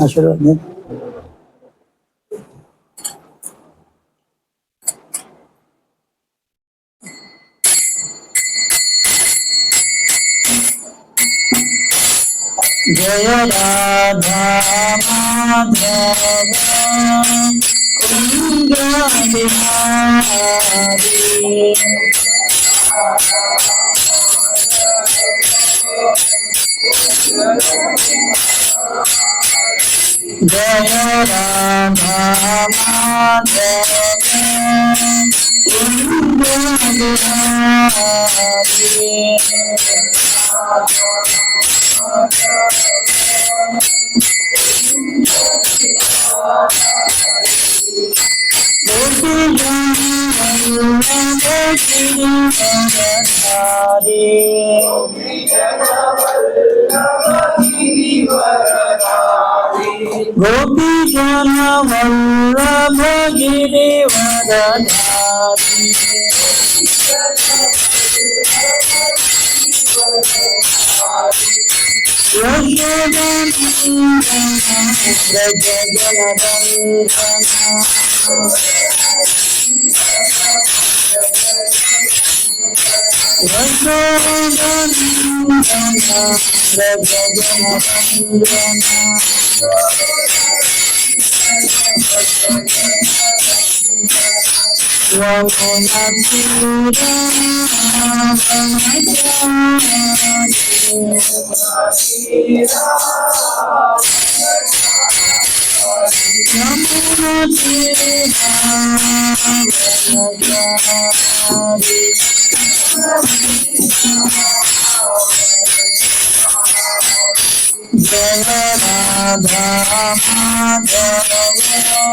आशीर्वाद दें। जय राधा माधव कुंज बिहारी। जय राधा माधव कुंज बिहारी। गोपी जन वल्लभ गिरिवरधारी। यशोदानंदन व्रज जय राधा माधव जय Radha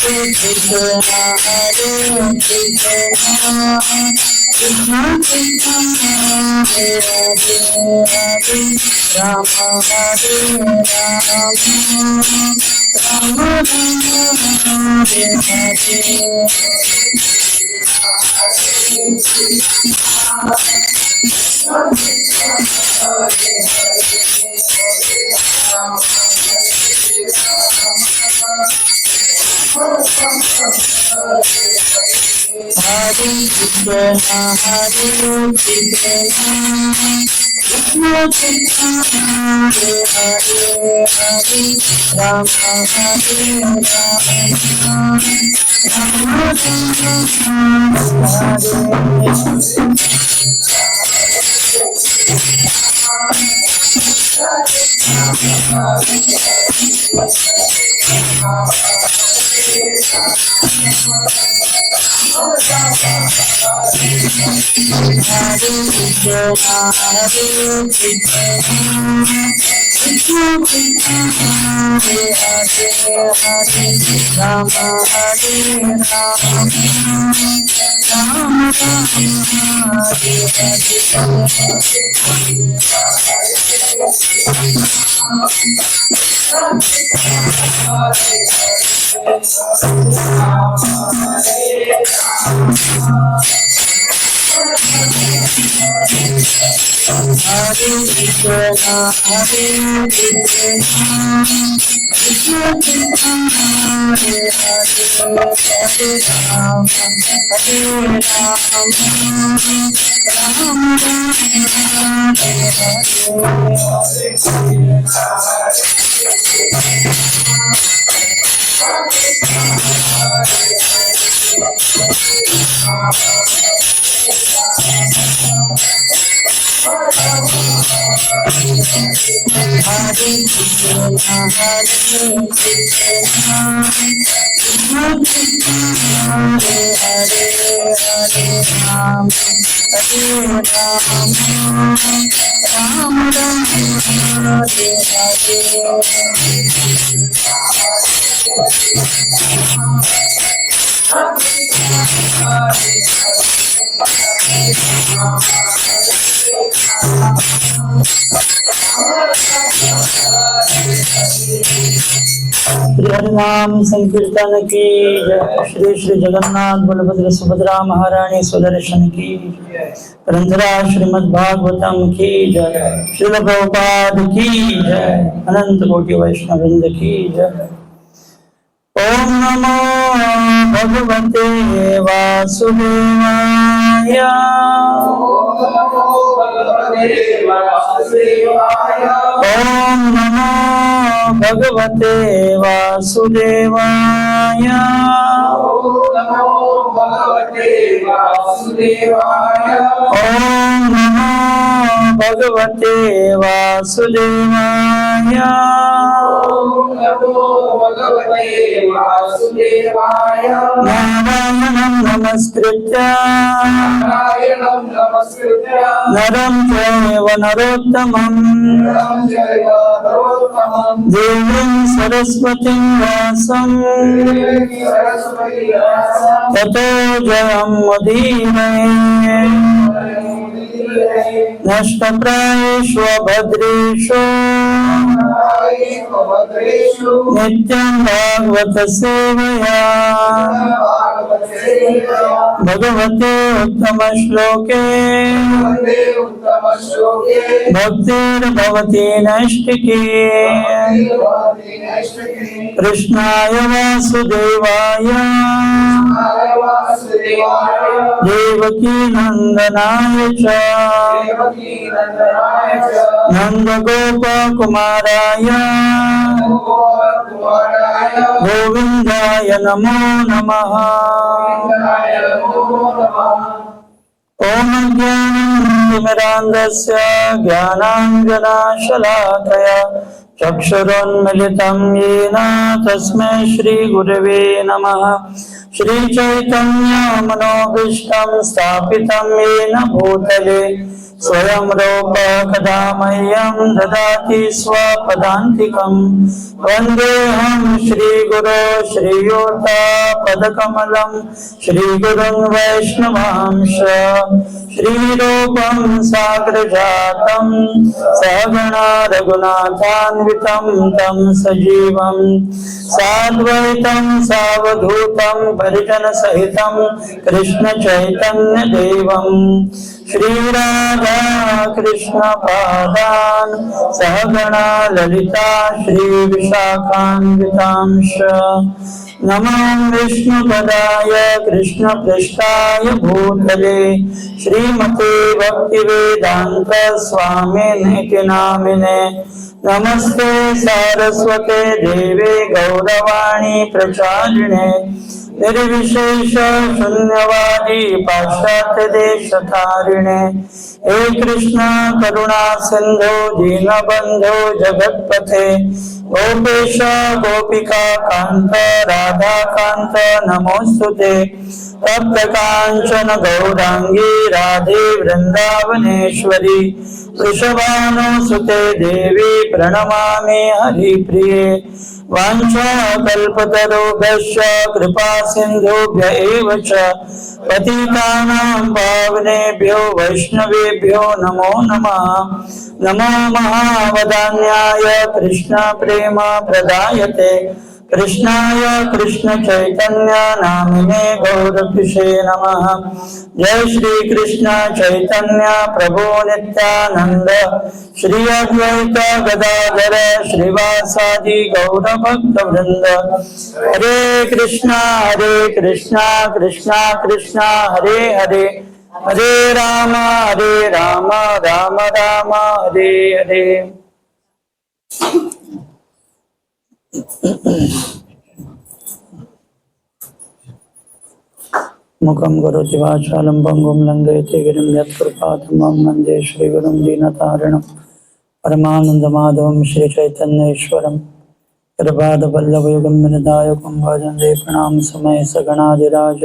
Hare Krishna, Hare Krishna, Krishna Krishna, Hare Hare, Hare Rama, Hare Rama, Rama Rama, Hare Hare. Hare Krishna, Hare Krishna, Krishna Krishna, Hare Hare, Hare Rama, Hare Rama, Rama Rama, Hare Hare Krishna, Hare Krishna, Krishna Krishna, Hare Hare, Hare Ram, Hare Ram, Ram Ram, Hare Shri हरिनाम संकीर्तन की जय। श्री श्री जगन्नाथ बलभद्र सुभद्रा महारानी सुदर्शन की ग्रंथराज श्रीमद् भागवतम की जय। श्रील प्रभुपाद की जय। अनंत कोटि वैष्णव वृंद की जय। ओम नमो भगवते वासुदेवाय। ओम नमो भगवते वासुदेवाय। ओम नमो भगवते वासुदेवाय। नारायणं नमस्कृत्य नरं चैव नरोत्तमं देवीं सरस्वतीं व्यासं ततो जयमुदीरये। नष्टप्रायेषु भद्रेषु नित्यं भागवत सेवया भगवते उत्तम श्लोके भक्तिर्भवति नैष्टिकी। कृष्णाय वासुदेवाय देवकी नंदनाय च नंदगोपकुमाराय गोविंदाय नमो नमः। ओम ज्ञानतिमिरान्धस्य ज्ञानाञ्जनशलाकया चक्षुरुन्मिलितं येन तस्मै श्रीगुरवे नमः। श्रीचैतन्यमनोभीष्टं स्थापितं येन भूतले स्वयं रूप कदा मह्यं ददाति स्वपदान्तिकं। वन्देऽहं श्रीगुरो श्रीयुतपदकमलं श्रीगुरुं वैष्णवांश। श्रीरूपं साग्रजातं सहगणा रघुनाथान्वितं तं सजीवं साद्वैतं सावधूतं परिजनसहितं कृष्णचैतन्यदेवं श्रीराधा कृष्ण पादान् सहगणा ललिता श्रीविशाखान्वितांश। नमो विष्णुपदाय कृष्णपृष्ठाय भूतले श्रीमते भक्तिवेदान्त स्वामिनिति नामिने। नमस्ते सारस्वते देवे गौरवाणी प्रचारिणे निर्विशेष शून्यवादी पाश्चात्य देशतारिणे। हे कृष्ण करुणा सिंधु दीनबंधु जगत्पथे गोपेश गोपिका कांत राधा कांत नमोस्तुते। तप्त कांचन गौरांगी राधे वृंदावनेश्वरी वृषभानुसुते देवी प्रणमामि हरिप्रिये। वाञ्छाकल्पतरुभ्यश्च कृपा सिन्धुभ्य एव च पतितानां पावनेभ्यो वैष्णवेभ्यो नमो नमः। नमो महावदान्याय कृष्ण प्रेम प्रदायते कृष्णाय कृष्ण चैतन्य नामिने गौरकृषे नमः। जय श्री कृष्ण चैतन्य प्रभु नित्यानंद श्री अद्वैत गदाधर श्रीवासादि गौर भक्त वृंद। हरे कृष्णा कृष्णा कृष्णा हरे हरे हरे राम राम राम हरे हरे। मुखं करोति वाचालं पङ्गुं लङ्घयते गिरिं यत्कृपातमहं वन्दे श्रीगुरुं दीनतारिणं परमानन्दमाधवं श्रीचैतन्येश्वरं कृपादवल्लभयुगं विनदायकं भजन्ते प्रणामसमये सगणाधिराज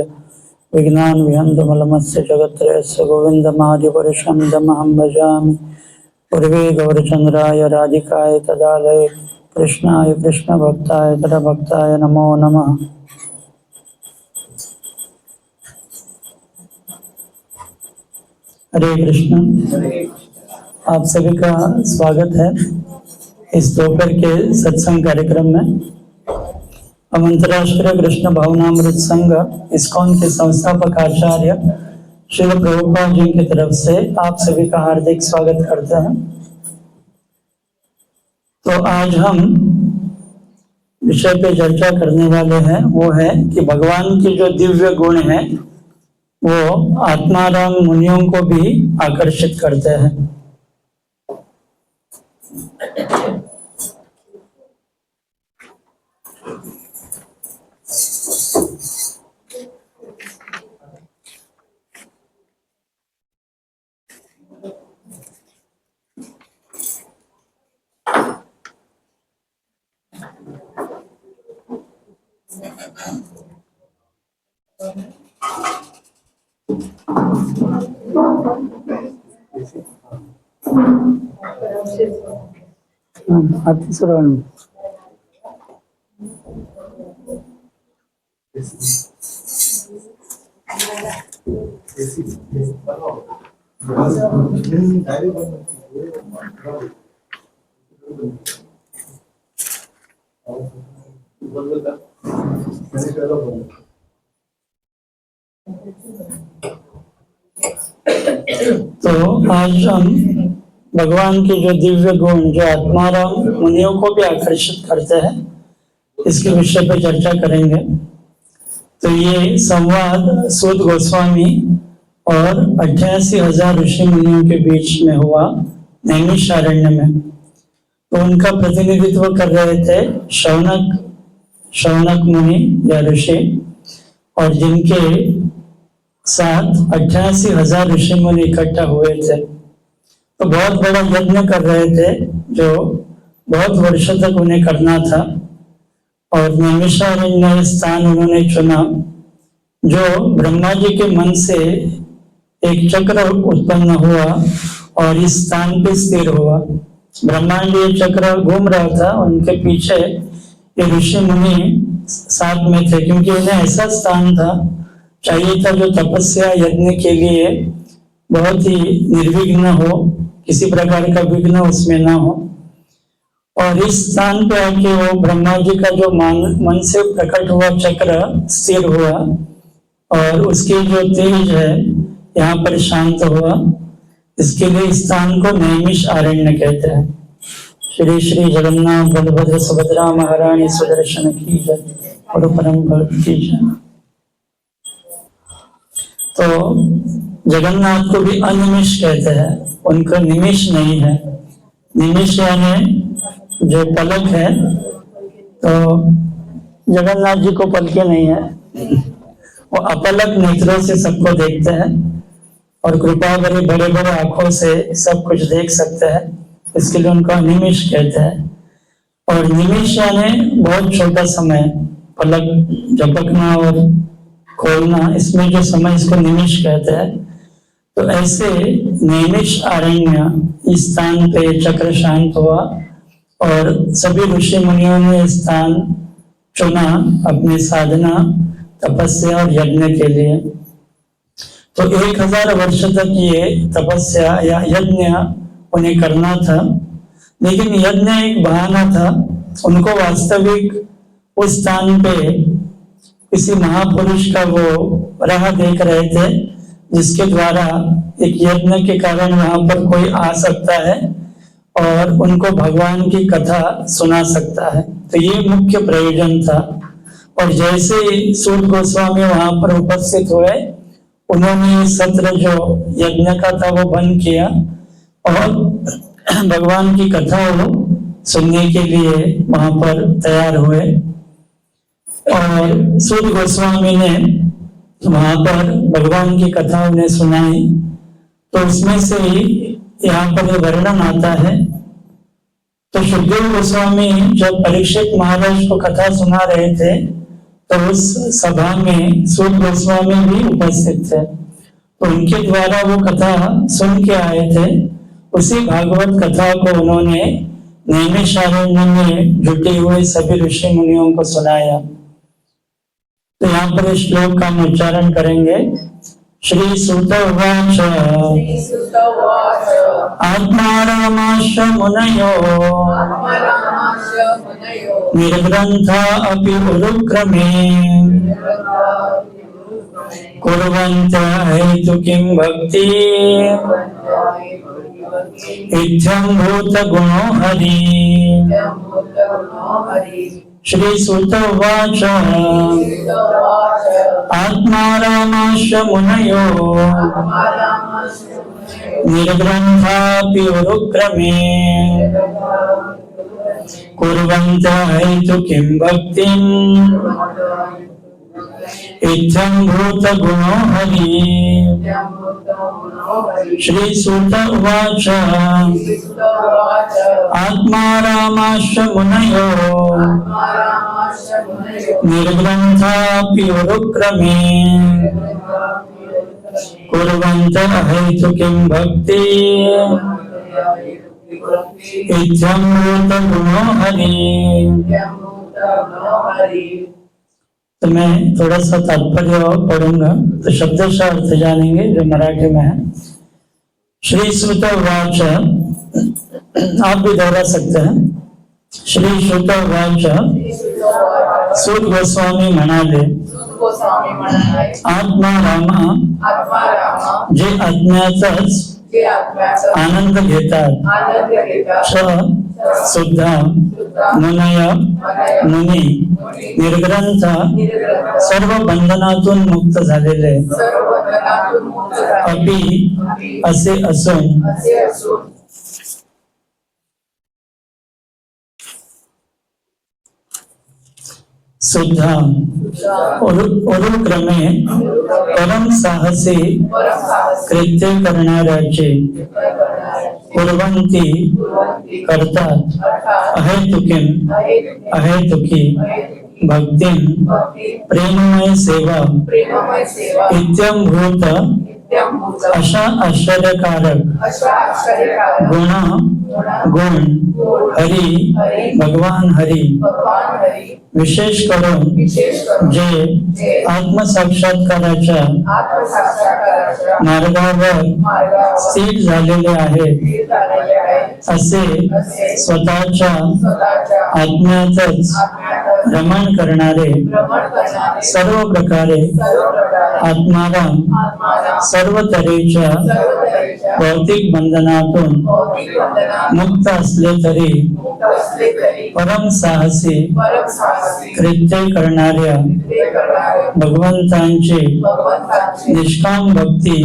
विघ्नान् विहन्तमलमस्य जगत्त्रयस्य गोविन्दमादिपुरुषं तमहं भजामि। पूर्वे गौरचन्द्राय राधिकाय तदालये कृष्णाय कृष्णभक्ताय तदभक्ताय नमो नमः। हरे कृष्ण। आप सभी का स्वागत है इस दोपहर के सत्संग कार्यक्रम में। हम अंतर्राष्ट्रीय कृष्ण भावनामृत संघ इस्कॉन के संस्थापक आचार्य श्रील प्रभुपाद जी की तरफ से आप सभी का हार्दिक स्वागत करते हैं। तो आज हम विषय पे चर्चा करने वाले हैं, वो है कि भगवान के जो दिव्य गुण हैं वो आत्माराम मुनियों को भी आकर्षित करते हैं। तो आज हम भगवान के जो दिव्य गुण जो आत्माराम मुनियों को भी आकर्षित करते हैं इसके विषय पर चर्चा करेंगे। तो ये संवाद सूत गोस्वामी और 88,000 ऋषि मुनियों के बीच में हुआ नैमिषारण्य में। तो उनका प्रतिनिधित्व कर रहे थे शौनक मुनि या ऋषि, और जिनके साथ 88,000 ऋषि मुनि इकट्ठा हुए थे। तो बहुत बड़ा यज्ञ कर रहे थे जो बहुत वर्षों तक उन्हें करना था, और नैमिषारण्य स्थान उन्होंने चुना जो ब्रह्मा जी के मन से एक चक्र उत्पन्न हुआ और इस स्थान पे स्थिर हुआ। ब्रह्मांडीय चक्र घूम रहा था, उनके पीछे ये ऋषि मुनि साथ में थे, क्योंकि उन्हें ऐसा स्थान था चाहिए था जो तपस्या यज्ञ के लिए बहुत ही निर्विघ्न हो, किसी प्रकार का विघ्न उसमें ना हो। और इस स्थान पे आके वो ब्रह्मा जी का जो मन से प्रकट हुआ चक्र स्थिर हुआ और उसकी जो तेज है यहाँ पर शांत हुआ। इसके लिए इस स्थान को नैमिषारण्य कहते हैं। श्री श्री जगन्नाथ बलभद्र सुभद्रा महारानी सुदर्शन की जय और परम भक्त की जय। तो जगन्नाथ को भी अनिमिष कहते हैं, उनका निमिष नहीं है। निमिष यानी जो पलक है, तो जगन्नाथ जी को पलके नहीं है, वो अपलक नेत्रों से सबको देखते हैं और कृपा भरी बड़े बड़े आंखों से सब कुछ देख सकते हैं, इसके लिए उनका निमिष कहते हैं। और निमिष यानी बहुत छोटा समय, पलक झपकना और खोलना, इसमें जो समय इसको निमिष कहते हैं। तो ऐसे नैमिषारण्य इस स्थान पे चक्र शांत हुआ और सभी ऋषि मुनियों ने स्थान चुना अपनी साधना, तपस्या और यज्ञ के लिए। तो 1000 वर्ष तक ये तपस्या या यज्ञ उन्हें करना था, लेकिन यज्ञ एक बहाना था। उनको वास्तविक उस स्थान पे किसी महापुरुष का वो राह देख रहे थे, जिसके द्वारा एक यज्ञ के कारण वहां पर कोई आ सकता है और उनको भगवान की कथा सुना सकता है। तो ये मुख्य प्रयोजन था। और जैसे ही सूत गोस्वामी वहां पर उपस्थित हुए, उन्होंने सत्र जो यज्ञ का था वो बंद किया और भगवान की कथा वो सुनने के लिए वहां पर तैयार हुए। और सूत गोस्वामी ने वहां पर भगवान की कथा उन्हें सुनाई, तो उसमें से यहाँ पर ये वर्णन आता है। तो सुखदेव गोस्वामी जब परीक्षित महाराज को कथा सुना रहे थे, तो उस सभा में सूत गोस्वामी भी उपस्थित थे। तो उनके द्वारा वो कथा सुन के आए थे। उसी भागवत कथा को उन्होंने नैमिषारण्य में जुटे हुए सभी ऋषि मुनियों को सुनाया। तो यहाँ पर इस श्लोक का हम उच्चारण करेंगे। श्री सूत उवाच आत्मारामाश्च मुनयो निर्ग्रन्था अपि उरुक्रमे कुर्वन्तः हेतु किं भक्ति इत्थं भूतगुणो हरि। श्री सूत उवाच आत्मारामाश्च मुनयो निर्ग्रन्थापि उरुक्रमे कुर्वन्तः हेतु किं भक्तिम् इत्थं भूतगुणो हरि। श्री सूत उवाच आत्मारामाश्च मुनयो निर्ग्रन्थापि उरुक्रमे कुर्वन्तः हेतु किं भक्ति इत्थं भूतगुणो हरि। तो मैं थोड़ा सा तात्पर्य पढ़ूंगा, तो शब्दशः अर्थ जानेंगे जो मराठी में है। श्री सूत उवाच, आप भी दोहरा सकते हैं। श्री सूत उवाच, सूत गोस्वामी म्हणाले, आत्मा रामा जे आत्म्याचाच आनंद घेतात सुद्धा मुनय मुनी निर्ग्रंथ सर्व बंधनातून मुक्त झालेले अपि असे असून सुद्धा उरुक्रमे परम साहसी कृत्य करणाऱ्याचे कुर्वंती करतात अहेतुकी भक्तिं प्रेममय सेवा इत्यं भूत अशा आश्चर्यकारक गुण हरी भगवान हरी विशेष करून जे आत्मसाक्षात्काराच्या मार्गावर स्थिर झालेले आहेत असे स्वतःच्या आत्म्यातच रमण करणारे सर्व प्रकारे आत्माराम सर्व तऱ्हेच्या भौतिक बंधनातून मुक्त असले तरी परम साहसी कृत्य करणाऱ्या भगवंतांची निष्काम भक्ती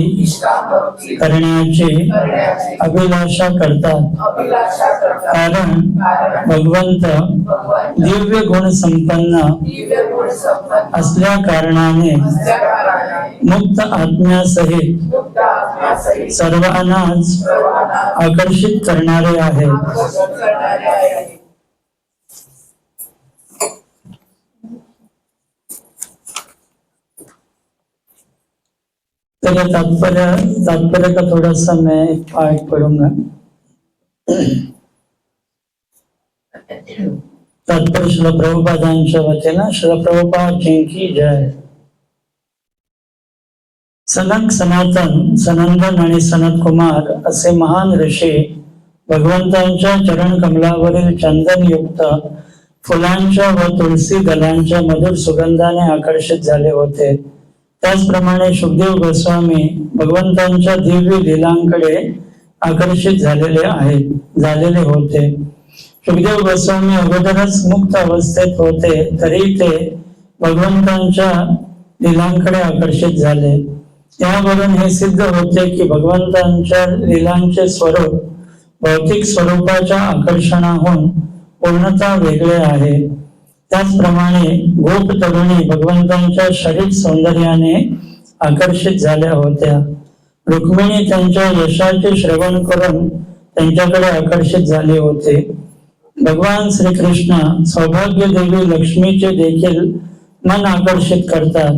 करण्याची अभिलाषा करतात, कारण भगवंत दिव्य गुण संपन्न असल्या कारणाने मुक्त आत्म्यासहित सर्वांनाच आकर्षित करणारे आहेत। तो तात्पर्य का थोड़ा सा मैं एक पाठ पढ़ूंगा। तात्पर्य श्रील प्रभुपादांच्या वतीनं श्रील प्रभुपाद की जय। सनक सनातन सनंदन आणि सनत कुमार असे महान ऋषी भगवंतांच्या चरण कमलावरील चंदन युक्त फुलांच्या व तुलसी दलांच्या मधुर सुगंधाने आकर्षित झाले होते। त्याचप्रमाणे सुखदेव गोस्वामी भगवंतांच्या दिव्य लीलांकडे आकर्षित झालेले होते। सुखदेव गोस्वामी अगोदरच मुक्त अवस्थेत होते, तरी ते भगवंतांच्या लीलांकडे आकर्षित झाले। त्यावरून हे सिद्ध होते की भगवंतांच्या लीलांचे स्वरूप भौतिक स्वरूपाच्या आकर्षणाहून पूर्णतः वेगळे आहे। त्याचप्रमाणे गोप तरुणी भगवंतांच्या शरीर सौंदर्याने आकर्षित झाल्या होत्या. रुक्मिणी त्यांच्या यशाचे श्रवण करून त्यांच्याकडे आकर्षित झाले होते. भगवान श्रीकृष्ण सौभाग्य देवी लक्ष्मीचे देखील मन आकर्षित करतात.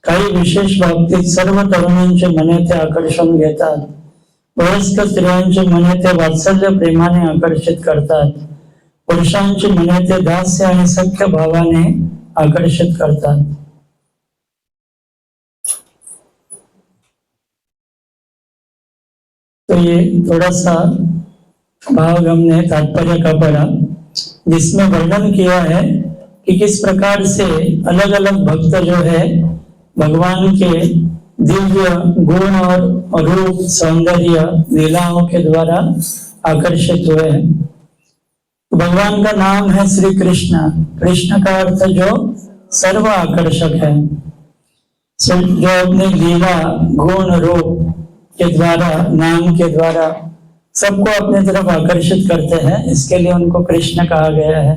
काही विशेष बाबतीत सर्व तरुणींचे मने ते आकर्षण घेतात. वयस्क स्त्रियांचे मने ते वात्सल्य प्रेमाने आकर्षित करतात. पुरुषांची मने ते दास्य आणि सख्य भावाने आकर्षित करतात. तो ये थोड़ा सा भाव हमने तात्पर्य का पढ़ा, जिसमें वर्णन किया है कि किस प्रकार से अलग अलग भक्त जो है भगवान के दिव्य गुण और रूप सौंदर्य लीलाओं के द्वारा आकर्षित हुए हैं. भगवान का नाम है श्री कृष्ण. कृष्ण का अर्थ जो सर्व आकर्षक है, जो अपने लीला गुण रूप के द्वारा नाम के द्वारा सबको अपने तरफ आकर्षित करते हैं, इसके लिए उनको कृष्ण कहा गया है.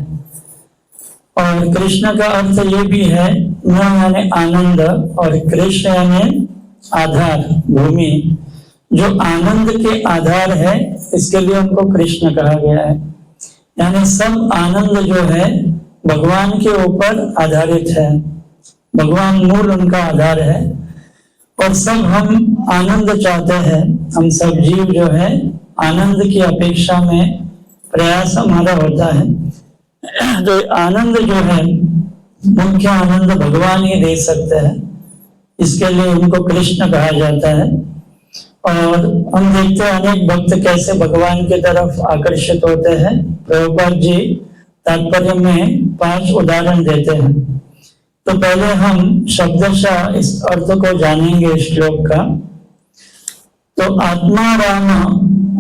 और कृष्ण का अर्थ ये भी है न यानी आनंद और कृष्ण यानी आधार भूमि, जो आनंद के आधार है, इसके लिए उनको कृष्ण कहा गया है. यानी सब आनंद जो है भगवान के ऊपर आधारित है. भगवान मूल उनका आधार है और सब हम आनंद चाहते हैं. हम सब जीव जो है आनंद की अपेक्षा में प्रयास हमारा होता है. जो आनंद जो है मुख्य आनंद भगवान ही दे सकते हैं, इसके लिए उनको कृष्ण कहा जाता है. और हम देखते हैं अनेक भक्त कैसे भगवान की तरफ आकर्षित होते हैं. प्रभुपाद जी तात्पर्य में 5 उदाहरण देते हैं. तो पहले हम शब्दशः इस अर्थ को जानेंगे श्लोक का. तो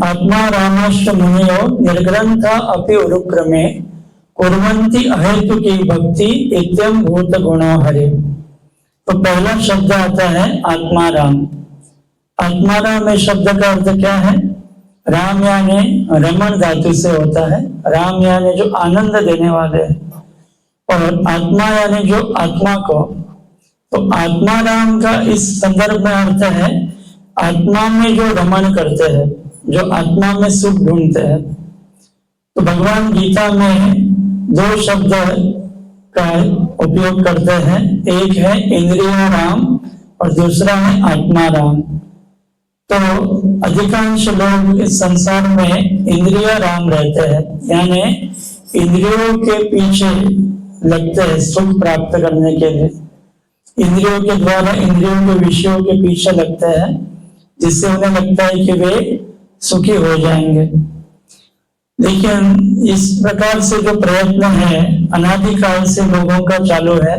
आत्मा रामश्च मुनियो निर्ग्रंथ अपि उरुक्रमे कुर्वन्ति अहेतुकी भक्ति इत्यं भूत गुणो हरे. तो पहला शब्द आता है आत्माराम. आत्माराम में शब्द का अर्थ क्या है? राम यानी रमण धातु से होता है. राम यानी जो आनंद देने वाले हैं, और आत्मा यानी जो आत्मा को. तो आत्माराम का इस संदर्भ में अर्थ है आत्मा में जो रमण करते हैं, जो आत्मा में सुख ढूंढते हैं. तो भगवान गीता में 2 शब्द का उपयोग करते हैं. एक है इंद्रिय राम और दूसरा है आत्मा राम. तो अधिकांश लोग इस संसार में इंद्रिय राम रहते हैं, यानी इंद्रियों के पीछे लगते हैं सुख प्राप्त करने के लिए. इंद्रियों के द्वारा इंद्रियों के विषयों के पीछे लगते हैं, जिससे उन्हें लगता है कि वे सुखी हो जाएंगे. लेकिन इस प्रकार से जो प्रयत्न है अनादिकाल से लोगों का चालू है.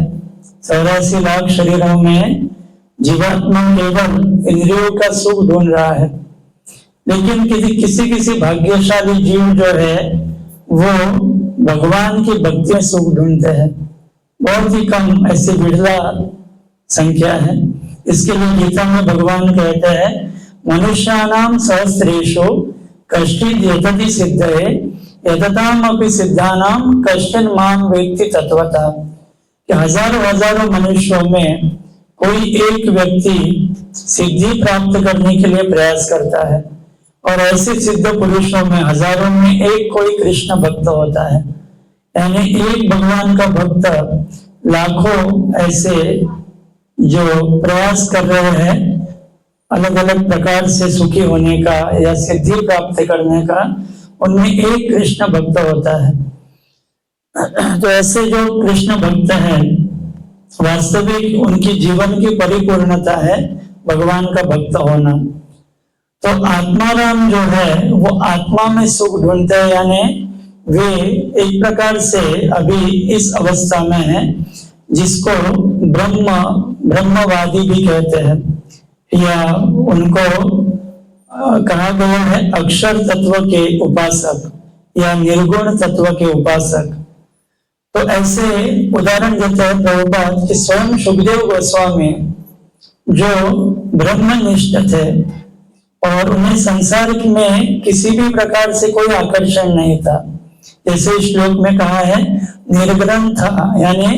84 लाख शरीरों में जीवात्मा केवल इंद्रियों का सुख ढूंढ रहा है. लेकिन किसी भाग्यशाली जीव जो है वो भगवान की भक्ति में सुख ढूंढते हैं. बहुत ही कम ऐसी विरला संख्या है. इसके लिए गीता में भगवान कहते हैं मनुष्याणाम सहस्रेषु कश्चित् यतति सिद्धये यतताम अपि सिद्धानाम कश्चन माम वेत्ति तत्वतः. कि हजारों मनुष्यों में कोई एक व्यक्ति सिद्धि प्राप्त करने के लिए प्रयास करता है, और ऐसे सिद्ध पुरुषों में हजारों में एक कोई कृष्ण भक्त होता है. यानी एक भगवान का भक्त लाखों ऐसे जो प्रयास कर रहे हैं अलग अलग प्रकार से सुखी होने का या सिद्धि प्राप्त करने का, उनमें एक कृष्ण भक्त होता है. तो ऐसे जो कृष्ण भक्त हैं वास्तविक उनकी जीवन की परिपूर्णता है भगवान का भक्त होना. तो आत्माराम जो है वो आत्मा में सुख ढूंढते हैं, यानी वे एक प्रकार से अभी इस अवस्था में है जिसको ब्रह्मवादी भी कहते हैं, या उनको कहा गया है अक्षर तत्व के उपासक या निर्गुण तत्व के उपासक. तो ऐसे उदाहरण देते हैं प्रभुपाद कि स्वयं सुखदेव गोस्वामी जो ब्रह्मनिष्ठ थे और उन्हें संसार में किसी भी प्रकार से कोई आकर्षण नहीं था, जैसे श्लोक में कहा है निर्ग्रंथ यानी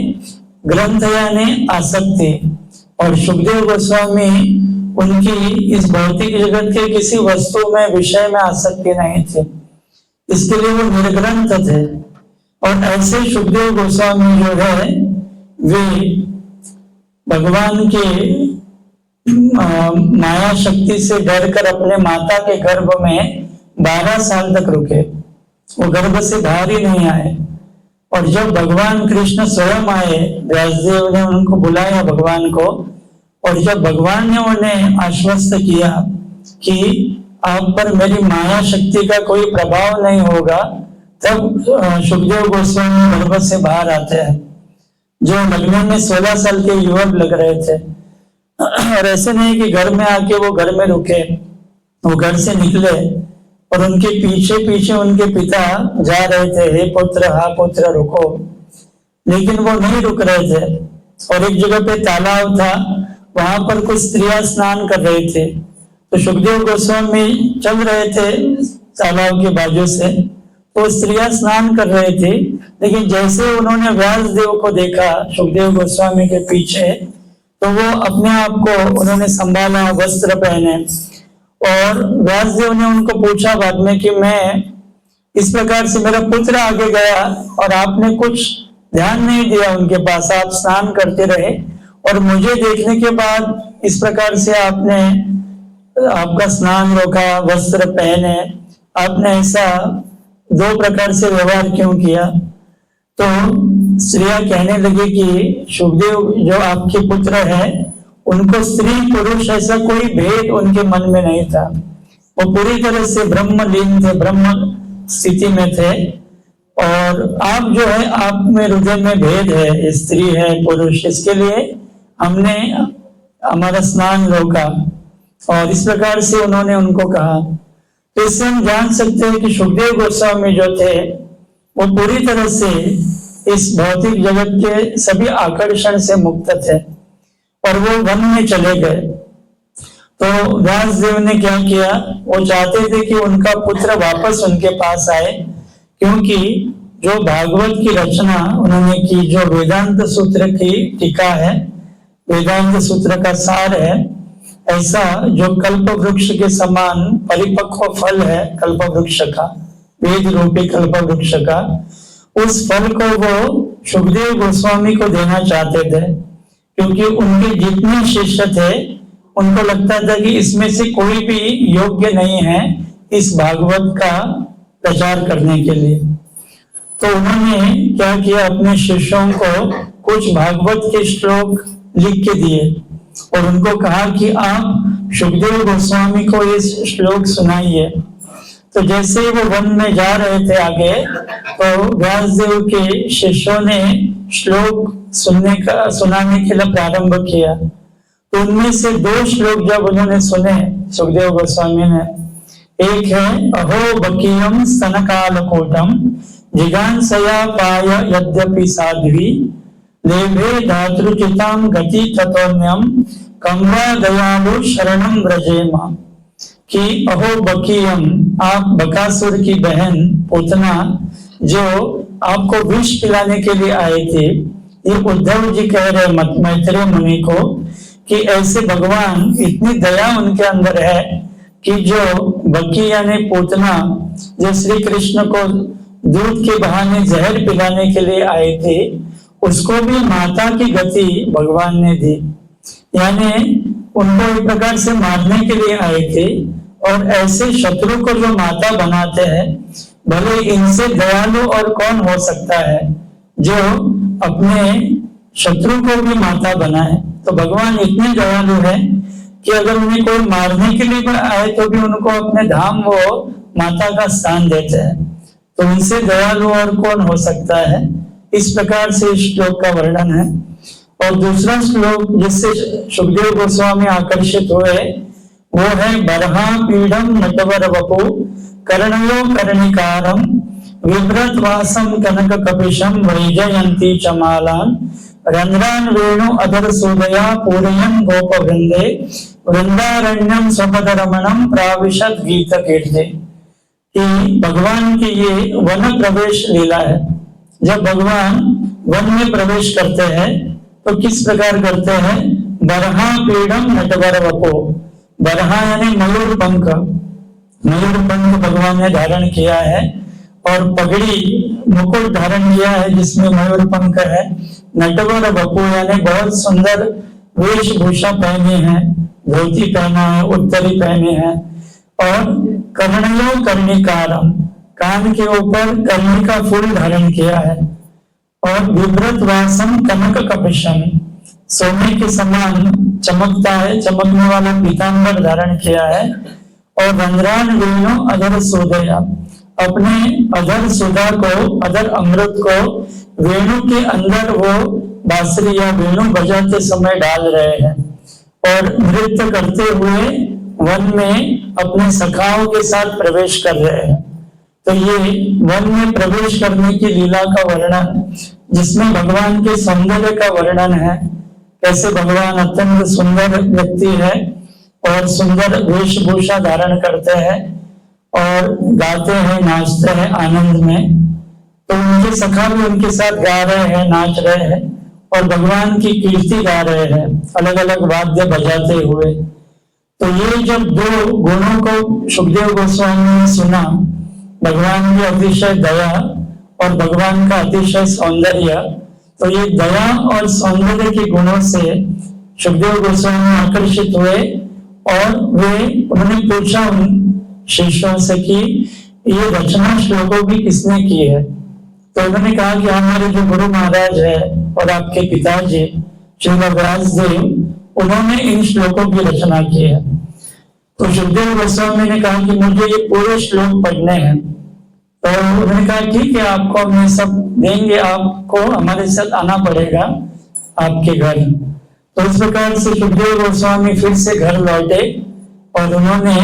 ग्रंथ यानी आसक्ति, और सुखदेव गोस्वामी उनकी इस भौतिक जगत के किसी वस्तु में विषय में आसक्ति नहीं थी, इसके लिए वो निर्ग्रंथ थे। और ऐसे सुखदेव गोस्वामी जो है वे भगवान के माया शक्ति से डरकर अपने माता के गर्भ में 12 साल तक रुके, वो गर्भ से बाहर ही नहीं आए। और जब भगवान कृष्ण स्वयं आए, व्यासदेव ने उनको बुलाया भगवान को, और जब भगवान ने उन्हें आश्वस्त किया कि आप पर मेरी माया शक्ति का कोई प्रभाव नहीं होगा, तब सुखदेव गोस्वामी गर्भ से बाहर आते हैं, जो लगने में 16 साल के युवक लग रहे थे। और ऐसे नहीं कि घर में आके वो घर में रुके, वो घर से निकले और उनके पीछे पीछे उनके पिता जा रहे थे, हे पुत्र हा पुत्र रुको, लेकिन वो नहीं रुक रहे थे। और एक जगह पे तालाब था, वहां पर कुछ स्त्रियां स्नान कर रही थी, तो सुखदेव गोस्वामी चल रहे थे तालाब के बाजू से, तो स्त्रियां स्नान कर रही थी, लेकिन जैसे उन्होंने व्यासदेव को देखा सुखदेव गोस्वामी के पीछे, तो वो अपने आप को उन्होंने संभाला, वस्त्र पहने, और व्यासदेव ने उनको पूछा बाद में कि मैं इस प्रकार से, मेरा पुत्र आगे गया और आपने कुछ ध्यान नहीं दिया उनके पास, आप स्नान करते रहे और मुझे देखने के बाद इस प्रकार से आपने आपका स्नान रोका, वस्त्र पहने, आपने ऐसा 2 प्रकार से व्यवहार क्यों किया? तो स्त्रियां कहने लगी कि सुखदेव जो आपके पुत्र है, उनको स्त्री पुरुष ऐसा कोई भेद उनके मन में नहीं था, वो पूरी तरह से ब्रह्मलीन थे, ब्रह्म स्थिति में थे। और आप जो है, आप में हृदय में भेद है, स्त्री है पुरुष, इसके लिए हमने हमारा स्नान रोका। और इस प्रकार से उन्होंने उनको कहा। तो इससे हम जान सकते हैं कि सुखदेव गोस्वामी जो थे वो पूरी तरह से इस भौतिक जगत के सभी आकर्षण से मुक्त थे और वो वन में चले गए। तो व्यासदेव ने क्या किया, वो चाहते थे कि उनका पुत्र वापस उनके पास आए, क्योंकि जो भागवत की रचना उन्होंने की, जो वेदांत सूत्र की टीका है, वेदांत सूत्र का सार है, ऐसा जो कल्प वृक्ष के समान परिपक्व फल है कल्प वृक्ष का, वेद रूपी कल्प वृक्ष का, उस फल को वो सुखदेव गोस्वामी को देना चाहते थे, क्योंकि उनके जितने शिष्य थे उनको लगता था कि इसमें से कोई भी योग्य नहीं है इस भागवत का प्रचार करने के लिए। तो उन्होंने क्या किया, अपने शिष्यों को कुछ भागवत के श्लोक लिख के दिए और उनको कहा कि आप सुखदेव गोस्वामी को ये श्लोक सुनाइए। तो जैसे ही वो वन में जा रहे थे आगे, तो व्यासदेव के शिष्यों ने श्लोक सुनाने के लिए प्रारंभ किया। तो उनमें से 2 श्लोक जब उन्होंने सुने सुखदेव गोस्वामी ने, एक है अहो बकीयम स्तनकालकोटम जिगांसया पाय यद्यपि साध्वी लेभे धातृचितां गति ततोन्यम कम्वा दयालु शरणम व्रजेमा। कि अहो बकीयम, आप बकासुर की बहन पूतना जो आपको विष पिलाने के लिए आए थे, ये उद्धव जी कह रहे मैत्रेय मुनि को कि ऐसे भगवान, इतनी दया उनके अंदर है कि जो बकी यानी पूतना, जो श्री कृष्ण को दूध के बहाने जहर पिलाने के लिए आए थे, उसको भी माता की गति भगवान ने दी, यानी उनको एक प्रकार से मारने के लिए आए थे। और ऐसे शत्रु को जो माता बनाते हैं, भले इनसे दयालु और कौन हो सकता है जो अपने शत्रु को भी माता बनाए। तो भगवान इतने दयालु है कि अगर उन्हें कोई मारने के लिए आए तो भी उनको अपने धाम वो माता का स्थान देते हैं। तो उनसे दयालु और कौन हो सकता है। इस प्रकार से इस श्लोक का वर्णन है। और दूसरा श्लोक जिससे सुखदेव गोस्वामी आकर्षित हुए वो है बरहा पीड़म नटवर वपु कर्णयो कर्णिकारम विभ्रत वासम कनक कपिशम वैजयंती चमालान रंध्रान वेणु अधर सूदया पूरयन गोप वृंदे वृंदारण्यम स्वपद रमणम प्राविशत गीत कीर्ति। कि भगवान की ये वन प्रवेश लीला है। जब भगवान वन में प्रवेश करते हैं तो किस प्रकार करते हैं? बरहा पीड़म नटवर वपो। बरहा यानी मयूर पंख, मयूर पंख भगवान ने धारण किया है और पगड़ी मुकुट धारण किया है जिसमें मयूर पंख है। नटवर वपो यानी बहुत सुंदर वेशभूषा पहने हैं, धोती पहना है, उत्तरी पहने हैं और कर्णयो कर्णिकारम, कान के ऊपर कर्णी का फूल धारण किया है और विभ्रत वासम कनक कपिशम, सोने के समान चमकता है, चमकने वाला पीतांबर धारण किया है और रंध्रान वेणु अधर सोदया, अपने अधर सुधा को, अधर अमृत को वेणु के अंदर वो बांसुरी या वेणु बजाते समय डाल रहे हैं और नृत्य करते हुए वन में अपने सखाओं के साथ प्रवेश कर रहे हैं। तो ये वन में प्रवेश करने की लीला का वर्णन, जिसमें भगवान के सौंदर्य का वर्णन है, कैसे भगवान अत्यंत सुंदर व्यक्ति है और सुंदर वेशभूषा धारण करते हैं और गाते हैं, नाचते हैं आनंद में। तो उनके सखा भी उनके साथ गा रहे हैं, नाच रहे हैं और भगवान की कीर्ति गा रहे हैं अलग अलग वाद्य बजाते हुए। तो ये जब दो गुणों को सुखदेव गोस्वामी ने सुना, भगवान की अतिशय दया और भगवान का अतिशय सौंदर्य, तो ये दया और सौंदर्य के गुणों से सुखदेव गोस्वामी आकर्षित हुए और उन्होंने पूछा उन शिष्यों से कि ये रचना श्लोकों की किसने की है? तो उन्होंने कहा कि हमारे जो गुरु महाराज है और आपके पिताजी श्री व्यासदेव, उन्होंने इन श्लोकों की रचना की है। तो सुखदेव गोस्वामी ने कहा कि मुझे ये पूरे श्लोक पढ़ने हैं। तो उन्होंने कहा ठीक है, आपको हम ये सब देंगे, आपको हमारे साथ आना पड़ेगा आपके घर। तो इस प्रकार से सुखदेव गोस्वामी फिर से घर लौटे और उन्होंने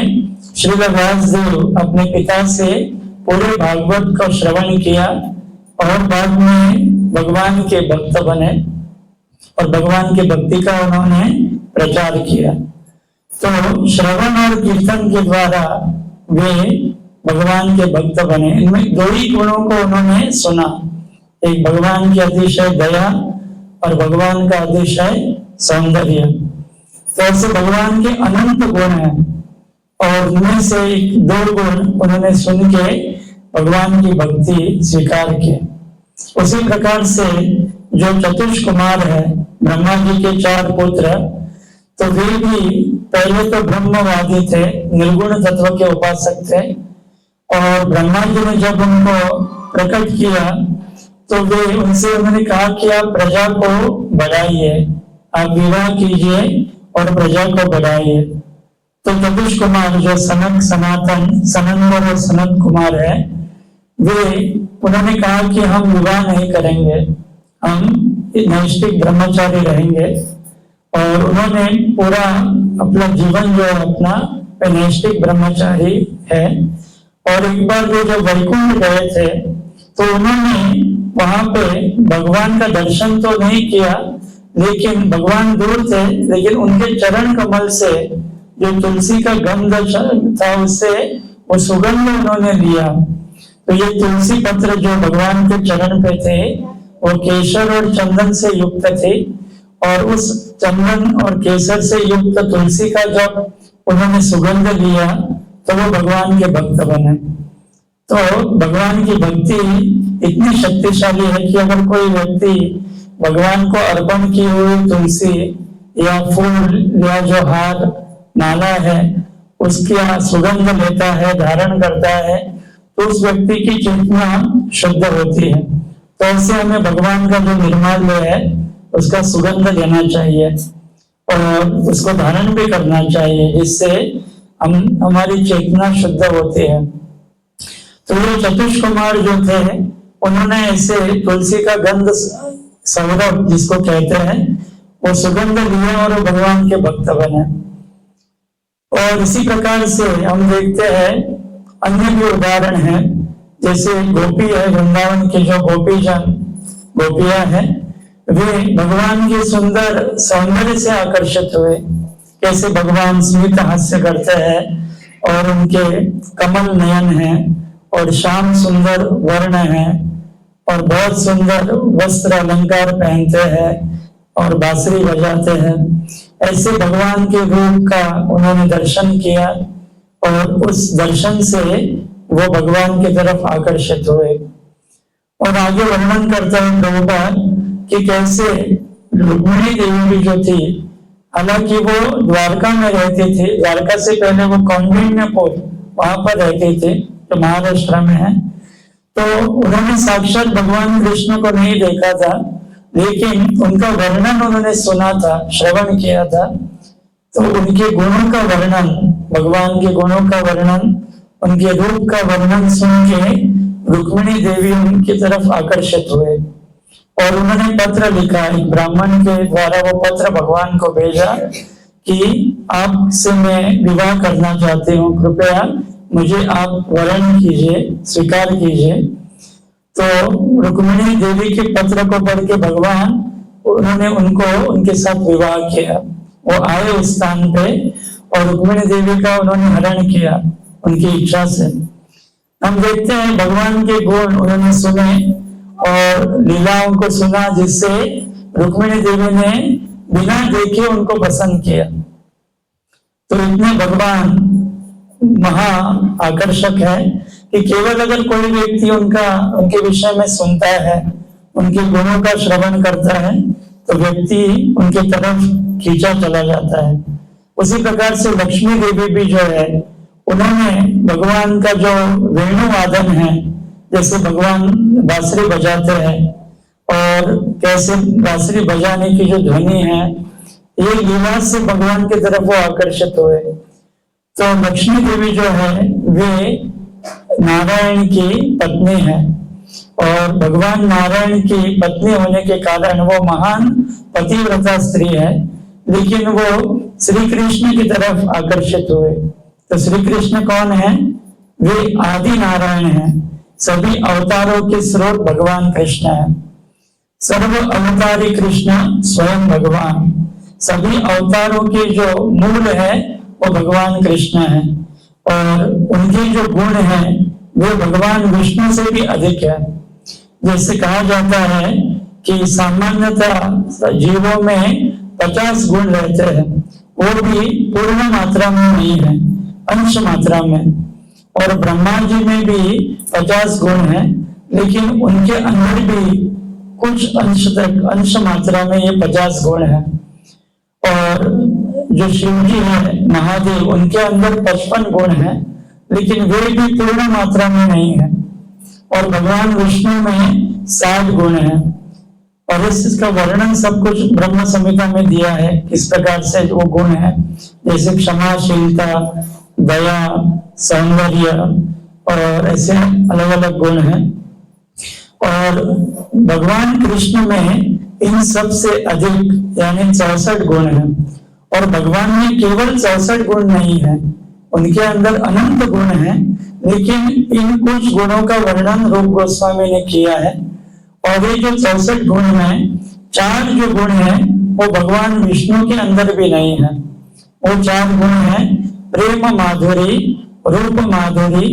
श्री व्यासदेव अपने पिता से पूरे भागवत का श्रवण किया और बाद में भगवान के भक्त बने और भगवान की भक्ति का उन्होंने प्रचार किया। तो श्रवण और कीर्तन के द्वारा वे भगवान के भक्त बने। इनमें दो ही गुणों को उन्होंने सुना, एक भगवान की अतिशय दया और भगवान का अतिशय सौंदर्य। तो ऐसे भगवान के अनंत गुण हैं और उनमें से दो गुण उन्होंने सुन के भगवान की भक्ति स्वीकार की। उसी प्रकार से जो चतुष कुमार है, ब्रह्मा जी के 4 पुत्र, तो वे भी पहले तो ब्रह्मवादी थे, निर्गुण तत्व के उपासक थे और ब्रह्मा जी ने जब उनको प्रकट किया तो वे उनसे उन्होंने कहा कि आप प्रजा को बढ़ाइए, आप विवाह कीजिए और प्रजा को बढ़ाइए। तो चतुष कुमार जो सनक, सनातन, सनंदर और सनत कुमार है, वे उन्होंने कहा कि हम विवाह नहीं करेंगे, हम नैष्ठिक ब्रह्मचारी रहेंगे और उन्होंने पूरा अपना जीवन जो है अपना नैष्ठिक ब्रह्मचारी है। और एक बार वे जब वैकुंठ गए थे तो उन्होंने वहां पे भगवान का दर्शन तो नहीं किया, लेकिन भगवान दूर थे, लेकिन उनके चरण कमल से जो तुलसी का गंध था उससे वो सुगंध उन्होंने लिया। तो ये तुलसी पत्र जो भगवान के चरण पे थे वो केसर और चंदन से युक्त थे और उस चंदन और केसर से युक्त तुलसी का जब उन्होंने सुगंध लिया तो वो भगवान के भक्त बने। तो भगवान की भक्ति इतनी शक्तिशाली है कि अगर कोई व्यक्ति भगवान को अर्पण की हुई तुलसी या फूल या जो हार माला है उसकी सुगंध लेता है, धारण करता है, तो उस व्यक्ति की चेतना शुद्ध होती है। तो ऐसे हमें भगवान का जो निर्माल्य है उसका सुगंध लेना चाहिए और उसको धारण भी करना चाहिए, जिससे हमारी चेतना शुद्ध होती है। तो ये चतुष कुमार जो थे उन्होंने ऐसे तुलसी का गंध सौरभ जिसको कहते हैं वो सुगंध लिया और वो भगवान के भक्त बने। और इसी प्रकार से हम देखते हैं अन्य भी उदाहरण हैं, जैसे गोपी है, वृंदावन के जो गोपीजन गोपियां हैं वे भगवान के सुंदर सौंदर्य से आकर्षित हुए। कैसे भगवान स्मित हास्य करते हैं और उनके कमल नयन हैं और श्याम सुंदर वर्ण हैं और बहुत सुंदर वस्त्र अलंकार पहनते हैं और बांसुरी बजाते हैं। ऐसे भगवान के रूप का उन्होंने दर्शन किया और उस दर्शन से वो भगवान की तरफ आकर्षित हुए। और आगे वर्णन करते हैं प्रभुपाद कि कैसे रुक्मिणी देवी भी जो थी, हालांकि वो द्वारका में रहते थे, द्वारका से पहले वो कौंडिन्यपुर वहां पर रहते थे जो महाराष्ट्र में है, तो उन्होंने साक्षात भगवान कृष्ण को नहीं देखा था, लेकिन उनका वर्णन उन्होंने सुना था, श्रवण किया था। तो उनके गुणों का वर्णन, भगवान के गुणों का वर्णन, उनके रूप का वर्णन सुन के रुक्मिणी देवी उनकी तरफ आकर्षित हुए और उन्होंने पत्र लिखा, एक ब्राह्मण के द्वारा वो पत्र भगवान को भेजा कि आपसे मैं विवाह करना चाहती हूँ, कृपया मुझे आप वरण कीजिए, स्वीकार कीजिए। तो रुक्मिणी देवी के पत्र को पढ़ के भगवान उन्होंने उनको उनके साथ विवाह किया। वो आए उस स्थान पे और रुक्मिणी देवी का उन्होंने हरण किया उनकी इच्छा से। हम देखते हैं भगवान के गुण उन्होंने सुने और लीलाओं को सुना, जिससे रुक्मिणी देवी ने बिना देखे उनको पसंद किया। तो इतने भगवान महा आकर्षक है कि केवल अगर कोई व्यक्ति उनके विषय में सुनता है, उनके गुणों का श्रवण करता है, तो व्यक्ति उनके तरफ खींचा चला जाता है। उसी प्रकार से लक्ष्मी देवी भी जो है, उन्होंने भगवान का जो वेणुवादन है, जैसे भगवान बांसुरी बजाते हैं और कैसे बांसुरी बजाने की जो ध्वनि है, ये लीला से भगवान की तरफ वो आकर्षित हुए। तो लक्ष्मी देवी जो है वे नारायण की पत्नी है और भगवान नारायण की पत्नी होने के कारण वो महान पतिव्रता स्त्री है, लेकिन वो श्री कृष्ण की तरफ आकर्षित हुए। तो श्री कृष्ण कौन है? वे आदि नारायण हैं, सभी अवतारों के स्रोत भगवान कृष्ण है। सर्व अवतारी कृष्ण स्वयं भगवान, सभी अवतारों के जो मूल है वो भगवान कृष्ण है और उनके जो गुण हैं वे भगवान विष्णु से भी अधिक है। जैसे कहा जाता है कि सामान्यतः जीवों में 50 गुण रहते हैं, वो भी पूर्ण मात्रा में नहीं है, अंश मात्रा में। और ब्रह्मा जी में भी 50 गुण हैं, लेकिन उनके अंदर भी कुछ अंश तक, अंश मात्रा में ये 50 गुण है। और जो शिव जी है महादेव, उनके अंदर 55 गुण हैं, लेकिन वे भी पूर्ण मात्रा में नहीं है। और भगवान विष्णु में 60 गुण है और इसका वर्णन सब कुछ ब्रह्म संहिता में दिया है, किस प्रकार से वो गुण है, जैसे क्षमाशीलता, दया, सौंदर्य और ऐसे अलग अलग गुण हैं। और भगवान कृष्ण में इन सब से अधिक यानी 64 गुण हैं। और भगवान में केवल 64 गुण नहीं है, उनके अंदर अनंत गुण हैं, लेकिन इन कुछ गुणों का वर्णन रूप गोस्वामी ने किया है। और ये जो 64 गुण हैं, 4 जो गुण हैं वो भगवान विष्णु के अंदर भी नहीं है। वो 4 गुण हैं प्रेम माधुरी, रूप माधुरी,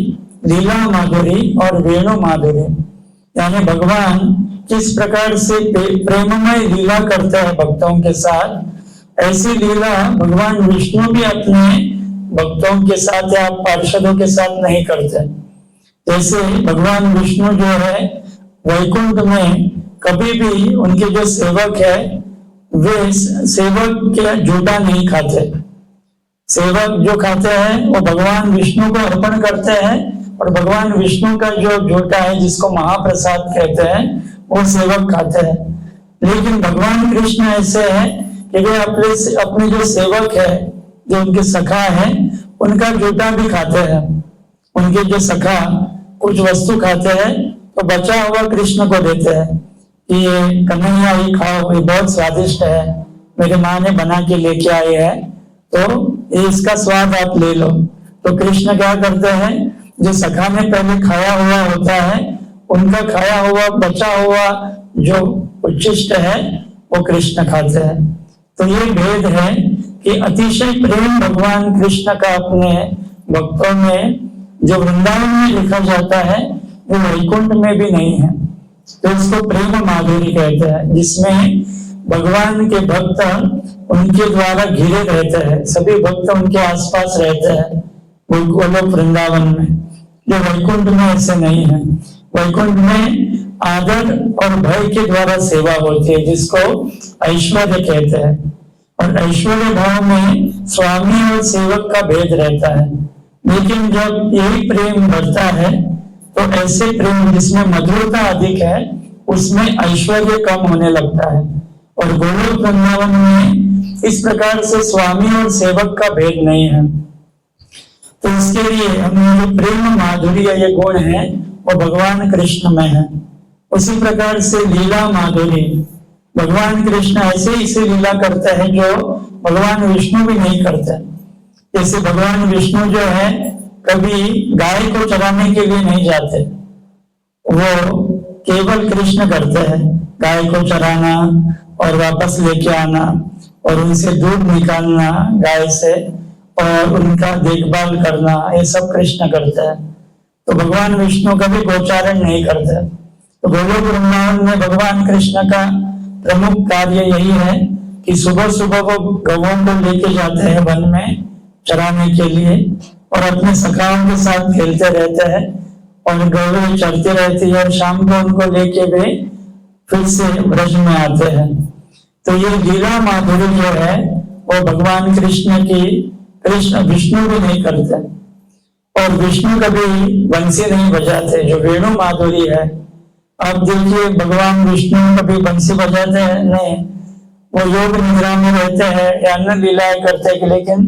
लीला माधुरी और वेणु माधुरी। यानी भगवान किस प्रकार से प्रेममय लीला करते हैं भक्तों के साथ, ऐसी लीला भगवान विष्णु भी अपने भक्तों के साथ या पार्षदों के साथ नहीं करते। जैसे भगवान विष्णु जो है वैकुंठ में कभी भी उनके जो सेवक है वे सेवक के जूठा नहीं खाते। सेवक जो खाते हैं वो भगवान विष्णु को अर्पण करते हैं और भगवान विष्णु का जो जूठा है जिसको महाप्रसाद कहते हैं वो सेवक खाते हैं। लेकिन भगवान कृष्ण ऐसे हैं कि वे अपने जो सेवक है, जो उनके सखा है, उनका जूठा भी खाते हैं। उनके जो सखा कुछ वस्तु खाते हैं तो बचा हुआ कृष्ण को देते हैं कि ये कन्हैया ही खाओ, ये बहुत स्वादिष्ट है, मेरी माँ ने बना के लेके आई है, तो ये इसका स्वाद आप ले लो। तो कृष्ण क्या करते हैं, जो सखा ने पहले खाया हुआ होता है उनका खाया हुआ बचा हुआ जो उच्छिष्ट है वो कृष्ण खाते हैं। तो ये भेद है कि अतिशय प्रेम भगवान कृष्ण का अपने भक्तों में जो वृंदावन में लिखा जाता है वो वैकुंठ में भी नहीं है। तो इसको प्रेम माधुरी कहते हैं, जिसमें भगवान के भक्त उनके द्वारा घिरे रहते हैं, सभी भक्त उनके आसपास रहते हैं गोलोक वृंदावन में। जो वैकुंठ में ऐसे नहीं है। वैकुंठ में आदर और भय के द्वारा सेवा होती है, जिसको ऐश्वर्य कहते हैं। और ऐश्वर्य भाव में स्वामी और सेवक का भेद रहता है। लेकिन जब यही प्रेम बढ़ता है तो ऐसे प्रेम जिसमें मधुरता अधिक है उसमें ऐश्वर्य कम होने लगता है। और गोलोक वृंदावन में इस प्रकार से स्वामी और सेवक का भेद नहीं है। तो इसके लिए हमें जो प्रेम माधुर्य ये गुण है वो भगवान कृष्ण में है। उसी प्रकार से लीला माधुरी, भगवान कृष्ण ऐसे इसे लीला करते हैं जो भगवान विष्णु भी नहीं करते। जैसे भगवान विष्णु जो है कभी गाय को चराने के लिए नहीं जाते, वो केवल कृष्ण करते हैं, गाय को चराना और वापस लेके आना और उनसे दूध निकालना गाय से और उनका देखभाल करना, ये सब कृष्ण करते हैं। तो भगवान विष्णु कभी गोचारण नहीं करते। तो गोलोक वृंदावन में भगवान कृष्ण का प्रमुख कार्य यही है कि सुबह सुबह वो गौओं को लेके जाते हैं वन में चराने के लिए और अपने सखाओं के साथ खेलते रहते हैं और गौएं चरती रहती है और शाम को उनको लेके वे फिर से ब्रज में आते हैं। तो ये लीला माधुरी जो है वो भगवान कृष्ण की, कृष्ण विष्णु भी नहीं करते और विष्णु कभी बंसी नहीं बजाते। जो वेणु माधुरी है, आप देखिए भगवान विष्णु कभी बंसी बजाते हैं नहीं, वो योग निद्रा में रहते हैं या अन्य लीलाएं करते हैं, लेकिन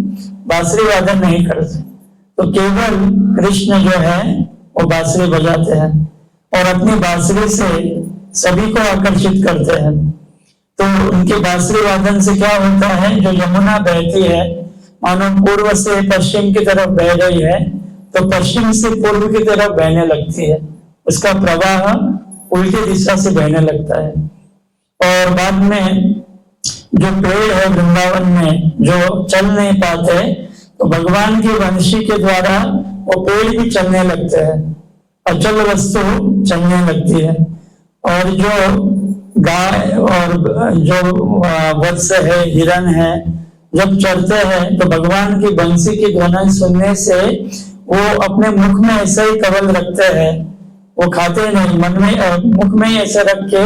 बांसुरी वादन नहीं करते। तो केवल कृष्ण जो है वो बांसुरी बजाते हैं और अपनी बांसुरी से सभी को आकर्षित करते हैं। तो उनके बांसुरी वादन से क्या होता है, जो यमुना बहती है मानो पूर्व से पश्चिम की तरफ बह रही है तो पश्चिम से पूर्व की तरफ बहने लगती है, उसका प्रवाह उल्टी दिशा से बहने लगता है। और बाद में जो पेड़ है वृंदावन में जो चल नहीं पाते तो भगवान की वंशी के द्वारा वो पेड़ भी चलने लगते हैं, अचल वस्तु चलने लगती है। और जो गाय और जो वत्स है, हिरण है, जब चलते हैं तो भगवान की बंसी की ध्वनि सुनने से वो अपने मुख में ऐसा ही कवल रखते हैं, वो खाते नहीं, मन में मुख में ही ऐसे रख के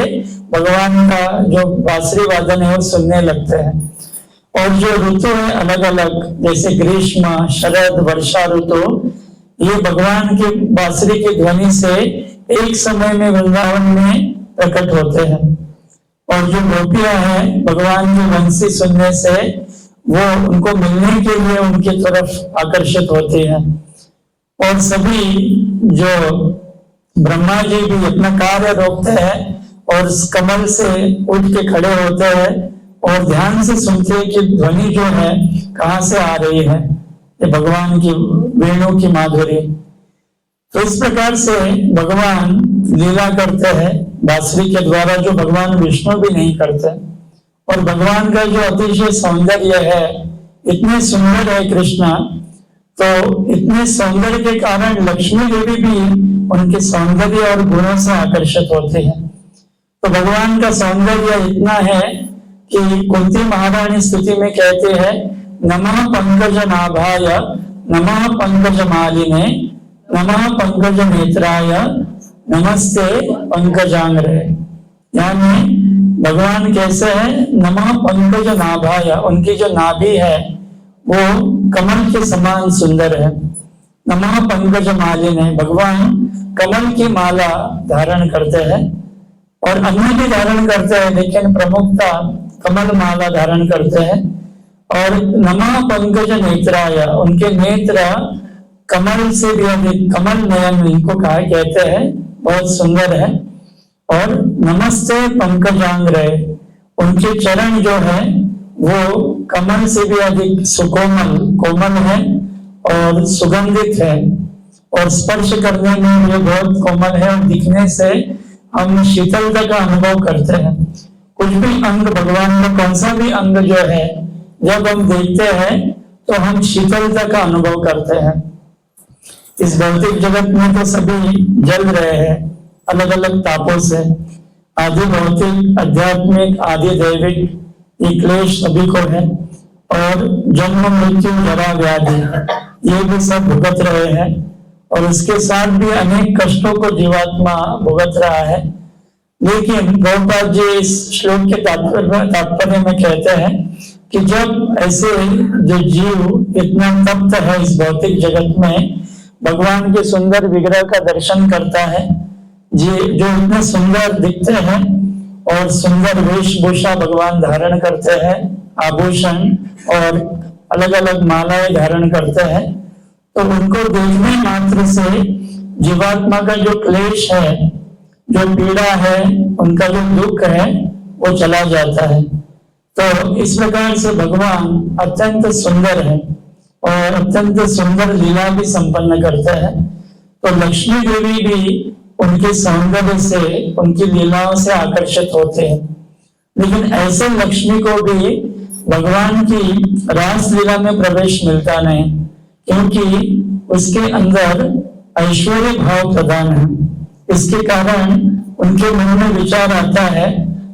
भगवान का जो बांसुरी वादन है वो सुनने लगते हैं। और जो ऋतु है अलग अलग, जैसे ग्रीष्म, शरद, वर्षा ऋतु, ये भगवान की बांसुरी की ध्वनि से एक समय में वृंदावन में प्रकट होते हैं। और जो गोपियां हैं भगवान की बंसी सुनने से वो उनको मिलने के लिए उनकी तरफ आकर्षित होती है। और सभी जो ब्रह्मा जी भी अपना कार्य रोकते हैं और कमल से उठ के खड़े होते हैं और ध्यान से सुनते हैं कि ध्वनि जो है कहाँ से आ रही है, ये भगवान की वेणु की माधुरी। तो इस प्रकार से भगवान लीला करते हैं बांसुरी के द्वारा, जो भगवान विष्णु भी नहीं करते। और भगवान का जो अतिशय सौंदर्य है, इतने सुंदर है कृष्ण, तो इतने सौंदर्य के कारण लक्ष्मी देवी भी उनके सौंदर्य और गुणों से आकर्षित होते हैं। तो भगवान का सौंदर्य इतना है कि कुंती महारानी स्तुति में कहते हैं, नमः पंकज नाभाय, नमः पंकज मालिने, नमः पंकज नेत्राय, नमस्ते पंकजांग्रे। यानी भगवान कैसे है, नमः पंकज नाभाय, उनकी जो नाभि है वो कमल के समान सुंदर है। नमः पंकज मालिने, भगवान कमल की माला धारण करते हैं और अन्य भी धारण करते हैं, लेकिन प्रमुखता कमल माला धारण करते हैं। और नमः पंकज नेत्राय, उनके नेत्र कमल से भी अधिक, कमल नयन इनको कहा कहते हैं, बहुत सुंदर है। और नमस्ते पंकजांग्रे, उनके चरण जो है वो कमल से भी अधिक सुकोमल, कोमल है और सुगंधित है और स्पर्श करने में ये बहुत कोमल है और दिखने से हम शीतलता का अनुभव करते हैं। कुछ भी अंग भगवान का, कौन सा भी अंग जो है जब हम देखते हैं तो हम शीतलता का अनुभव करते हैं। इस भौतिक जगत में तो सभी जल रहे हैं अलग अलग तापों से। आदि भौतिक, आध्यात्मिक, आदि दैविक, ये क्लेश सभी को है। और जन्म, मृत्यु, जरा, व्याधि, ये भी सब भुगत रहे हैं। और उसके साथ भी अनेक कष्टों को जीवात्मा भुगत रहा है। लेकिन गौपाद जी इस श्लोक के तात्पर्य में कहते हैं कि जब ऐसे जो जीव इतना तप्त है इस भौतिक जगत में, भगवान के सुंदर विग्रह का दर्शन करता है, जो इतने सुंदर दिखते हैं और सुंदर वेशभूषा भगवान धारण करते हैं, आभूषण और अलग अलग मालाएं धारण करते हैं, तो उनको देखने मात्र से जीवात्मा का जो क्लेश है, जो पीड़ा है, उनका जो दुख है, वो चला जाता है। तो इस प्रकार से भगवान अत्यंत सुंदर है और अत्यंत सुंदर लीला भी संपन्न करते हैं। तो लक्ष्मी देवी भी उनके सौंदर्य से, उनकी लीलाओं से आकर्षित होते हैं। लेकिन ऐसे लक्ष्मी को भी भगवान की रास लीला में प्रवेश मिलता नहीं, क्योंकि उसके अंदर ऐश्वर्य भाव प्रदान है। इसके कारण उनके मन में विचार आता है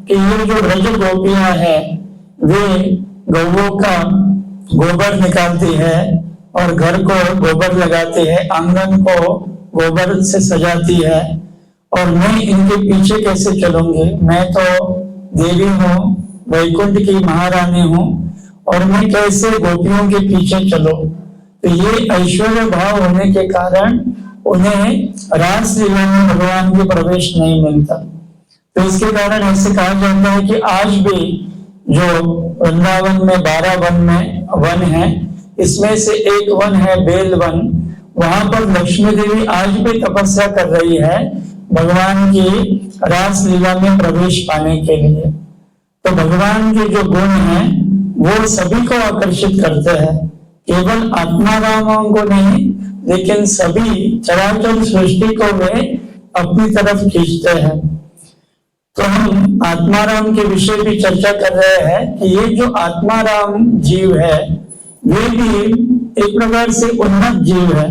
कि ये जो ब्रज गोपियां हैं, वे गौओं का गोबर निकालती है और घर को गोबर लगाती है, आंगन को गोबर से सजाती है, और मैं इनके पीछे कैसे चलूंगी? मैं तो देवी हूँ, वैकुंठ की महारानी हूँ, और मैं कैसे गोपियों के पीछे चलो? तो ये ऐश्वर्य भाव होने के कारण उन्हें रास लीला में भगवान के प्रवेश नहीं मिलता। तो इसके कारण ऐसे कहा जाता है कि आज भी जो वृंदावन में 12 वन है, इसमें से एक वन है बेल वन। वहां पर लक्ष्मी देवी आज भी तपस्या कर रही है भगवान की रास लीला में प्रवेश पाने के लिए। तो भगवान के जो गुण हैं वो सभी को आकर्षित करते हैं, केवल आत्मारामों को नहीं, लेकिन सभी चराचर सृष्टि को वे अपनी तरफ खींचते हैं। तो हम आत्माराम के विषय भी चर्चा कर रहे हैं कि ये जो आत्माराम जीव है, वे भी एक प्रकार से उन्नत जीव है,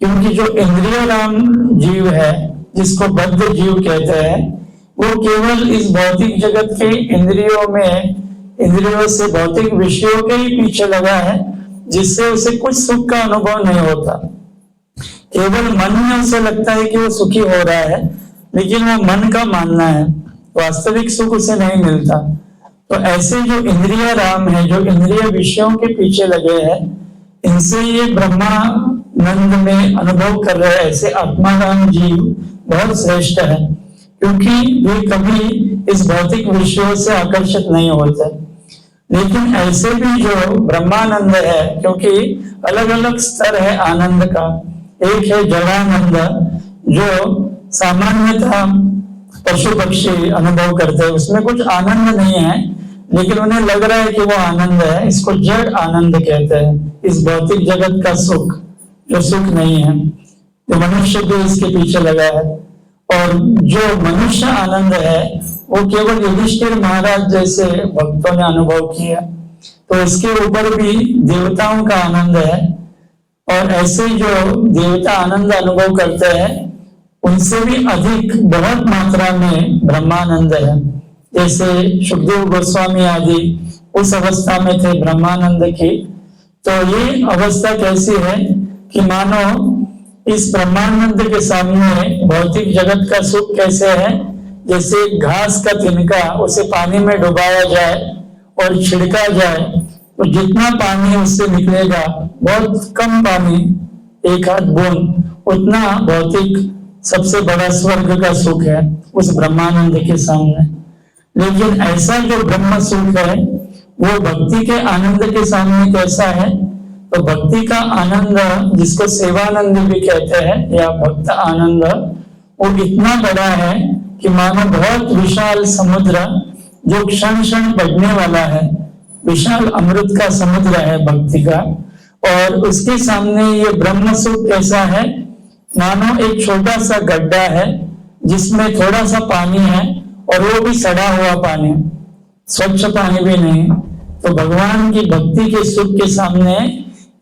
क्योंकि जो इंद्रिय राम जीव है, जिसको बद्ध जीव कहते हैं, वो केवल इस भौतिक जगत के इंद्रियों से भौतिक विषयों के ही पीछे लगा है, जिससे उसे कुछ सुख का अनुभव नहीं होता। केवल मन में उसे लगता है कि वो सुखी हो रहा है, लेकिन वो मन का मानना है, वास्तविक सुख उसे नहीं मिलता। तो ऐसे जो इंद्रिय राम है, जो इंद्रिय विषयों के पीछे लगे हैं, इनसे ये ब्रह्मानंद में अनुभव कर रहे हैं ऐसे आत्माराम जीव बहुत श्रेष्ठ है, क्योंकि वे कभी इस भौतिक विषयों से आकर्षित नहीं होते। लेकिन ऐसे भी जो ब्रह्मानंद है, क्योंकि अलग अलग स्तर है आनंद का। एक है जड़ानंद, जो सामान्यतः पशु पक्षी अनुभव करते हैं, उसमें कुछ आनंद नहीं है, लेकिन उन्हें लग रहा है कि वो आनंद है। इसको जड़ आनंद कहते हैं, इस भौतिक जगत का सुख, जो सुख नहीं है। तो मनुष्य भी इसके पीछे लगा है। और जो मनुष्य आनंद है, वो केवल युधिष्ठिर महाराज जैसे भक्तों ने अनुभव किया। तो इसके ऊपर भी देवताओं का आनंद है, और ऐसे जो देवता आनंद अनुभव करते हैं, उनसे भी अधिक बहुत मात्रा में ब्रह्मानंद है। जैसे सुखदेव गोस्वामी आदि उस अवस्था में थे ब्रह्मानंद की। तो ये अवस्था कैसी है कि मानो इस ब्रह्मानंद के सामने भौतिक जगत का सुख कैसे है, जैसे घास का तिनका, उसे पानी में डुबाया जाए और छिड़का जाए, तो जितना पानी उससे निकलेगा, बहुत कम पानी, एक आध बूंद, उतना भौतिक सबसे बड़ा स्वर्ग का सुख है उस ब्रह्मानंद के सामने। लेकिन ऐसा जो ब्रह्म सुख है, वो भक्ति के आनंद के सामने कैसा है? तो भक्ति का आनंद, जिसको सेवानंद भी कहते हैं या भक्त आनंद, वो इतना बड़ा है कि मानो बहुत विशाल समुद्र जो क्षण क्षण बढ़ने वाला है, विशाल अमृत का समुद्र है भक्ति का। और उसके सामने ये ब्रह्म सुख कैसा है? मानो एक छोटा सा गड्ढा है जिसमें थोड़ा सा पानी है, और वो भी सड़ा हुआ पानी, स्वच्छ पानी भी नहीं। तो भगवान की भक्ति के सुख के सामने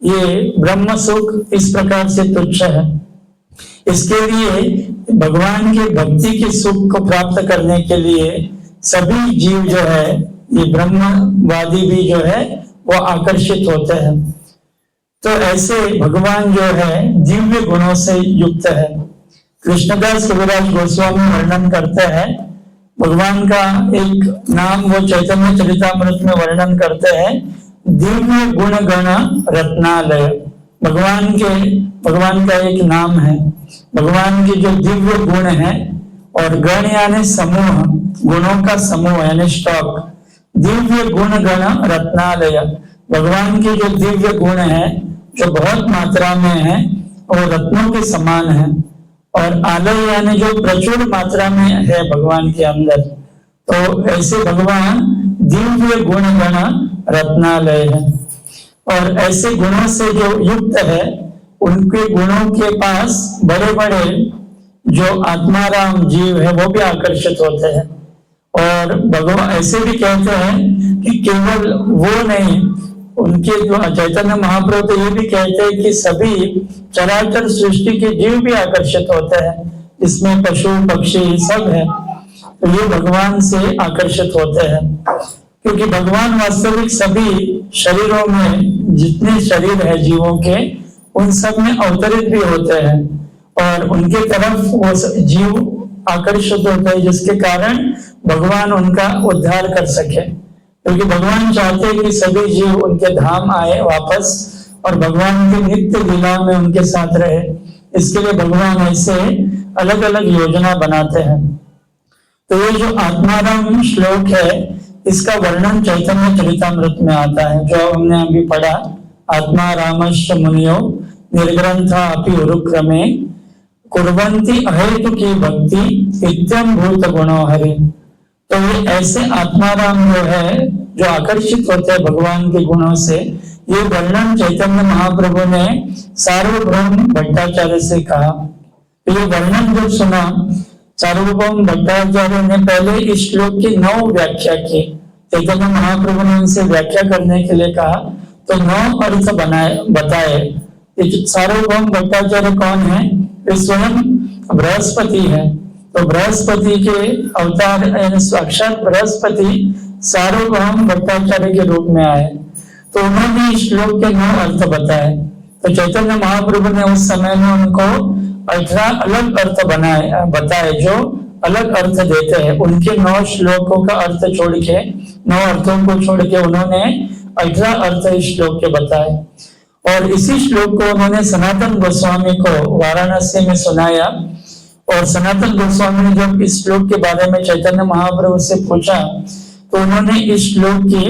ये ब्रह्म सुख इस प्रकार से तुच्छ है। इसके लिए भगवान के भक्ति के सुख को प्राप्त करने के लिए सभी जीव जो है, ये ब्रह्मवादी भी जो है वो आकर्षित होते हैं। तो ऐसे भगवान जो है दिव्य गुणों से युक्त है। कृष्णदास कविराज गोस्वामी वर्णन करते हैं, भगवान का एक नाम वो चैतन्य चरितामृत में वर्णन करते हैं, दिव्य गुण गण रत्नालय। भगवान का एक नाम है। भगवान के जो दिव्य गुण है, और गण यानी समूह, गुणों का समूह यानी स्टॉक, दिव्य गुण गण रत्नालय। भगवान के जो दिव्य गुण है जो बहुत मात्रा में है, वो रत्नों के समान है। और आलय यानी जो प्रचुर मात्रा में है भगवान के अंदर। तो ऐसे भगवान दिव्य गुण गण रत्नालय है। और ऐसे गुणों से जो युक्त है, उनके गुणों के पास बड़े बड़े जो आत्माराम जीव है वो भी आकर्षित होते हैं। और भगवान ऐसे भी कहते हैं कि केवल वो नहीं, उनके जो चैतन्य महाप्रभु तो ये भी कहते हैं कि सभी चराचर सृष्टि के जीव भी आकर्षित होते हैं, इसमें पशु पक्षी सब है, तो ये भगवान से आकर्षित होते हैं। क्योंकि भगवान वास्तविक सभी शरीरों में, जितने शरीर है जीवों के, उन सब में अवतरित भी होते हैं, और उनके तरफ वो जीव आकर्षित होते हैं, जिसके कारण भगवान उनका उद्धार कर सके। क्योंकि भगवान चाहते हैं कि सभी जीव उनके धाम आए वापस, और भगवान की नित्य लीला में उनके साथ रहे। इसके लिए भगवान ऐसे अलग अलग योजना बनाते हैं। तो ये जो आत्माराम श्लोक है, इसका वर्णन चैतन्य चरितामृत में आता है, जो हमने अभी पढ़ा। आत्मारामश्च मुनियो निर्ग्रंथा अपि उरुक्रमे कुर्वन्ति अहेतु की भक्ति नित्यम भूत गुणो हरि। तो ये ऐसे आत्माराम जो है, जो आकर्षित होते हैं भगवान के गुणों से, ये वर्णन चैतन्य महाप्रभु ने सार्वभौम भट्टाचार्य से कहा। तो ये वर्णन जब सुना, सार्वभौम भट्टाचार्य ने पहले इस श्लोक की 9 व्याख्या की। चैतन्य महाप्रभु ने उनसे व्याख्या करने के लिए कहा, तो 9 अर्थ बताए। सार्वभौम भट्टाचार्य कौन है? वे स्वयं बृहस्पति है। तो बृहस्पति के अवतार यानी साक्षात बृहस्पति सार्वभौम भट्टाचार्य के रूप में आए। तो उन्होंने इस श्लोक के 9 अर्थ बताए। तो चैतन्य महाप्रभु ने उस समय में उनको 18 अलग अर्थ बताए, जो अलग अर्थ देते हैं। उनके 9 श्लोकों का अर्थ छोड़ के, 9 अर्थों को छोड़ के उन्होंने 18 अर्थ इस श्लोक के बताए। और इसी श्लोक को उन्होंने सनातन गोस्वामी को वाराणसी में सुनाया। और सनातन गोस्वामी ने जब इस श्लोक के बारे में चैतन्य महाप्रभु से पूछा, तो उन्होंने इस श्लोक की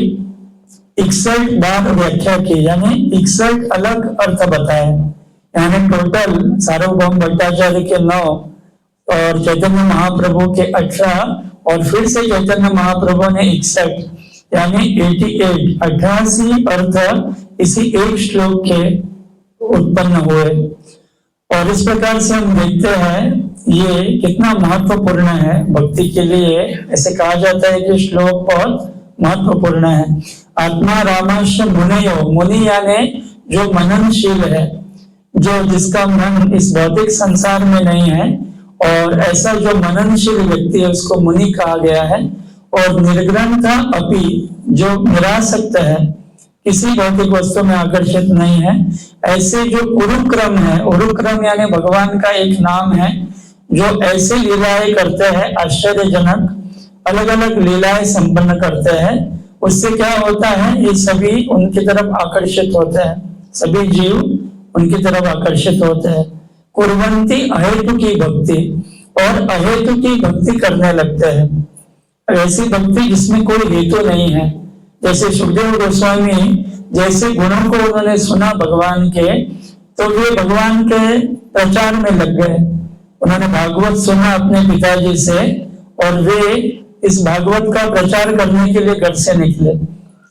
61 बार व्याख्या की, यानी 61 अलग अर्थ बताए। यानी टोटल सार्वभौम भट्टाचार्य के 9 और चैतन्य महाप्रभु के 18, और फिर से चैतन्य महाप्रभु ने 61, यानी 88 अर्थ इसी एक श्लोक के उत्पन्न हुए। और इस प्रकार से हम देखते हैं ये कितना महत्वपूर्ण है भक्ति के लिए। ऐसे कहा जाता है कि श्लोक बहुत महत्वपूर्ण है। आत्मा रामाश मुनयो, मुनि यानी जो मननशील है, जो जिसका मन इस भौतिक संसार में नहीं है, और ऐसा जो मननशील व्यक्ति है उसको मुनि कहा गया है। और निर्ग्रंथा अपि, जो निरासक्त है, किसी भौतिक वस्तु में आकर्षित नहीं है, ऐसे जो उरुक्रम है, उरुक्रम यानी भगवान का एक नाम है, जो ऐसे लीलाएं करते हैं आश्चर्यजनक, अलग अलग लीलाएं संपन्न करते हैं, उससे क्या होता है, ये सभी उनकी तरफ आकर्षित होते हैं, सभी जीव उनकी तरफ आकर्षित होते हैं। कुर्वन्ति अहेतु की भक्ति, और अहेतु की भक्ति करने लगते हैं। ऐसी भक्ति जिसमें कोई हेतु नहीं है। जैसे सुखदेव गोस्वामी जैसे गुणों को उन्होंने सुना भगवान के, तो वे भगवान के प्रचार में लग गए। उन्होंने भागवत सुना अपने पिताजी से, और वे इस भागवत का प्रचार करने के लिए घर से निकले।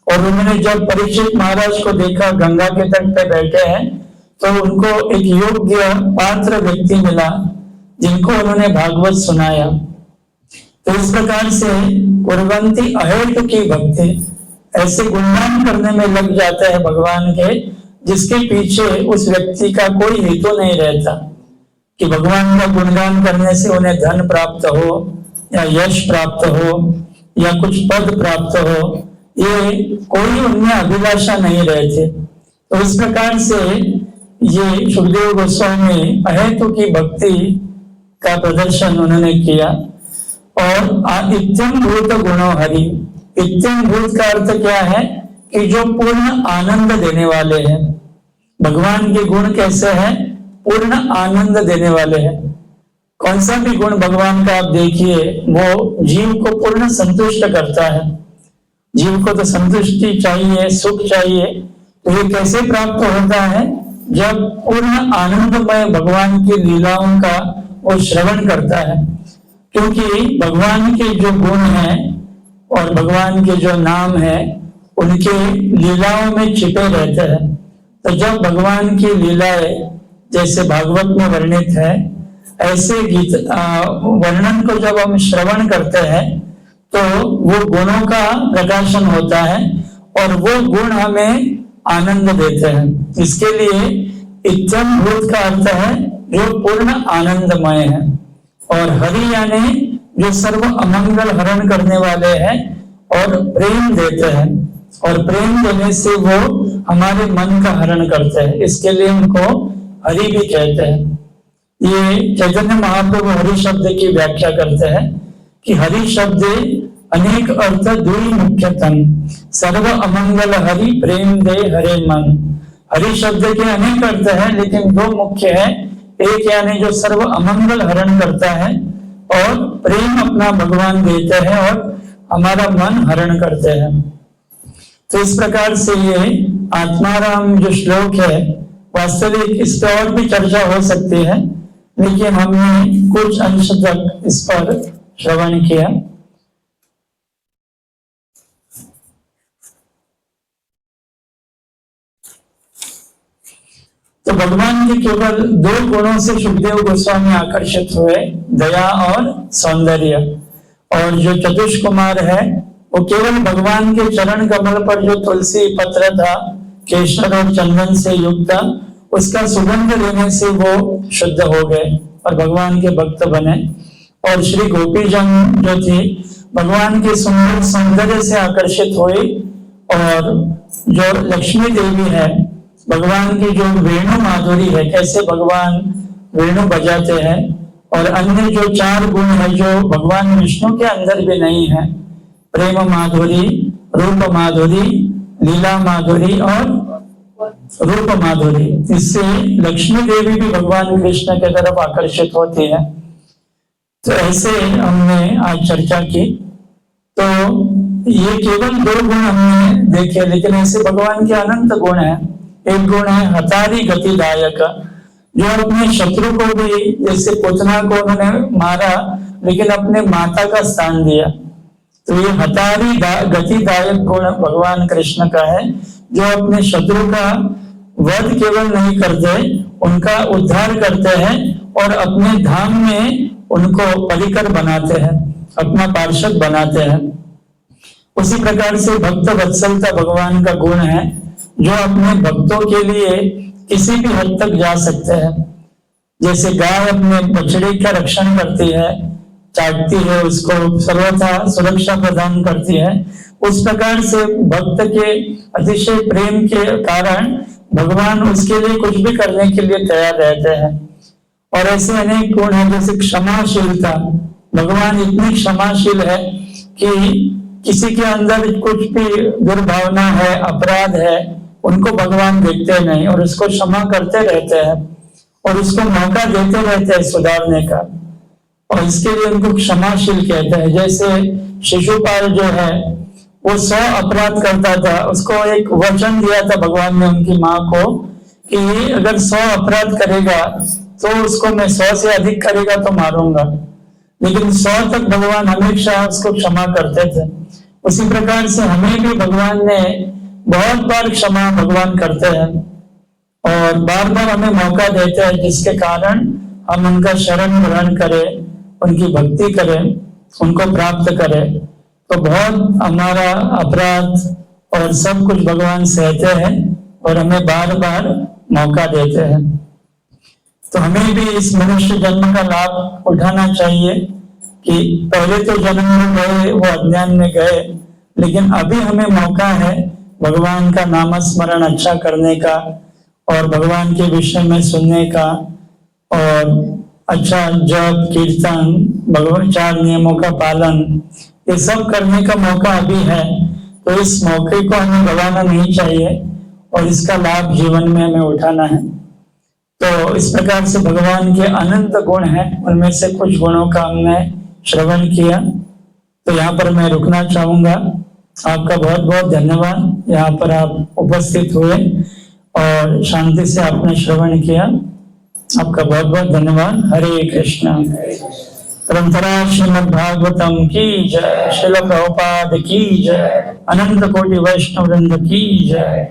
और उन्होंने जब परीक्षित महाराज को देखा गंगा के तट पे बैठे हैं, तो उनको एक योग्य पात्र व्यक्ति मिला जिनको उन्होंने भागवत सुनाया। तो इस प्रकार से कुर्वन्ति अहेतु की भक्ति, ऐसे गुणगान करने में लग जाते हैं भगवान के, जिसके पीछे उस व्यक्ति का कोई हेतु नहीं रहता कि भगवान का गुणगान करने से उन्हें धन प्राप्त हो या यश प्राप्त हो या कुछ पद प्राप्त हो, ये कोई उनमें अभिलाषा नहीं रहते। तो इस प्रकार से ये सुखदेव गोस्वामी अहेतु की भक्ति का प्रदर्शन उन्होंने किया। और इत्यम भूत गुणो हरि, इत्यम भूत का अर्थ क्या है कि जो पूर्ण आनंद देने वाले हैं। भगवान के गुण कैसे हैं? पूर्ण आनंद देने वाले हैं। कौन सा भी गुण भगवान का आप देखिए, वो जीव को पूर्ण संतुष्ट करता है। जीव को तो संतुष्टि चाहिए, सुख चाहिए, तो ये कैसे प्राप्त होता है? जब पूर्ण आनंदमय भगवान की लीलाओं का वो श्रवण करता है। क्योंकि भगवान के जो गुण हैं और भगवान के जो नाम है, उनके लीलाओं में छिपे रहते हैं। तो जब भगवान की लीलाएं जैसे भागवत में वर्णित है, ऐसे गीत वर्णन को जब हम श्रवण करते हैं तो वो गुणों का प्रकाशन होता है और वो गुण हमें आनंद देते हैं। इसके लिए इत्यम भूत का अर्थ है जो पूर्ण आनंदमय है। और हरि यानी जो सर्व अमंगल हरण करने वाले हैं और प्रेम देते हैं, और प्रेम देने से वो हमारे मन का हरण करते हैं। इसके लिए उनको हरि भी कहते हैं। ये चैतन्य महाप्रभु हरि शब्द की व्याख्या करते हैं कि हरि शब्द अनेक अर्थ दुई मुख्यतम, सर्व अमंगल हरि प्रेम दे हरे मन। हरि शब्द के अनेक अर्थ हैं, लेकिन दो मुख्य है। एक यानी जो सर्व अमंगल हरण करता है, और प्रेम अपना भगवान देते हैं और हमारा मन हरण करते हैं। तो इस प्रकार से ये आत्माराम जो श्लोक है, वास्तविक इस पर और भी चर्चा हो सकती है, लेकिन हमने कुछ अंश तक इस पर श्रवण किया। तो भगवान के केवल दो गुणों से सुखदेव गोस्वामी आकर्षित हुए, दया और सौंदर्य। और जो चतुष्कुमार है वो केवल भगवान के चरण कमल पर जो तुलसी पत्र था, केशर और चंदन से युक्त, उसका सुगंध लेने से वो शुद्ध हो गए और भगवान के भक्त बने। और श्री गोपी जन जो थी, भगवान के सुंदर सौंदर्य से आकर्षित हुई। और जो लक्ष्मी देवी है, भगवान की जो वेणु माधुरी है, कैसे भगवान वेणु बजाते हैं, और अन्य जो चार गुण है जो भगवान विष्णु के अंदर भी नहीं है, प्रेम माधुरी, रूप माधुरी, लीला माधुरी और रूप माधुरी, इससे लक्ष्मी देवी भी भगवान कृष्ण के तरफ आकर्षित होती है। तो ऐसे हमने आज चर्चा की। तो ये केवल दो गुण हमने देखे, लेकिन ऐसे भगवान के अनंत गुण हैं। एक गुण है हतारी गतिदायक, जो अपने शत्रु को भी, जैसे पुतना को उन्होंने मारा लेकिन अपने माता का स्थान दिया, तो ये हतारी गतिदायक गुण भगवान कृष्ण का है, जो अपने शत्रु का वध केवल नहीं करते, उनका उद्धार करते हैं और अपने धाम में उनको परिकर बनाते हैं, अपना पार्षद बनाते हैं। उसी प्रकार से भक्त वत्सलता भगवान का गुण है, जो अपने भक्तों के लिए किसी भी हद तक जा सकते हैं। जैसे गाय अपने बछड़े का रक्षण करती है, चाटती है, उसको सर्वथा सुरक्षा प्रदान करती है, उस प्रकार से भक्त के अतिशय प्रेम के कारण भगवान उसके लिए कुछ भी करने के लिए तैयार रहते हैं। और ऐसे अनेक गुण हैं, जैसे क्षमाशीलता। भगवान इतनी क्षमाशील है कि किसी के अंदर कुछ भी दुर्भावना है, अपराध है, उनको भगवान देखते नहीं और उसको क्षमा करते रहते हैं और उसको मौका देते रहते हैं सुधारने का, और इसके लिए उनको क्षमाशील कहते हैं। जैसे शिशुपाल जो है, वो 100 अपराध करता था, उसको एक वचन दिया था भगवान ने उनकी माँ को कि अगर 100 अपराध करेगा तो उसको मैं 100 से अधिक करेगा तो मारूंगा, लेकिन 100 तक भगवान हमेशा उसको क्षमा करते थे। उसी प्रकार से हमें भी भगवान ने बहुत बार क्षमा भगवान करते हैं और बार बार हमें मौका देते हैं, जिसके कारण हम उनका शरण ग्रहण करें, उनकी भक्ति करें, उनको प्राप्त करें। तो बहुत हमारा अपराध और सब कुछ भगवान सहते हैं और हमें बार बार मौका देते हैं। तो हमें भी इस मनुष्य जन्म का लाभ उठाना चाहिए कि पहले तो जन्म में गए, वो अज्ञान में गए, लेकिन अभी हमें मौका है भगवान का नाम स्मरण अच्छा करने का और भगवान के विषय में सुनने का और अच्छा जप कीर्तन, भगवान 4 नियमों का पालन, ये सब करने का मौका अभी है। तो इस मौके को हमें गंवाना नहीं चाहिए और इसका लाभ जीवन में हमें उठाना है। तो इस प्रकार से भगवान के अनंत गुण हैं, उनमें से कुछ गुणों का हमने श्रवण किया। तो यहाँ पर मैं रुकना चाहूंगा। आपका बहुत बहुत धन्यवाद, यहाँ पर आप उपस्थित हुए और शांति से आपने श्रवण किया। आपका बहुत बहुत धन्यवाद। हरे कृष्णा। परंपरा श्रीमद् भागवतम की जय, श्रील प्रभुपाद की जय, अनंत कोटि वैष्णव वृंद की जय।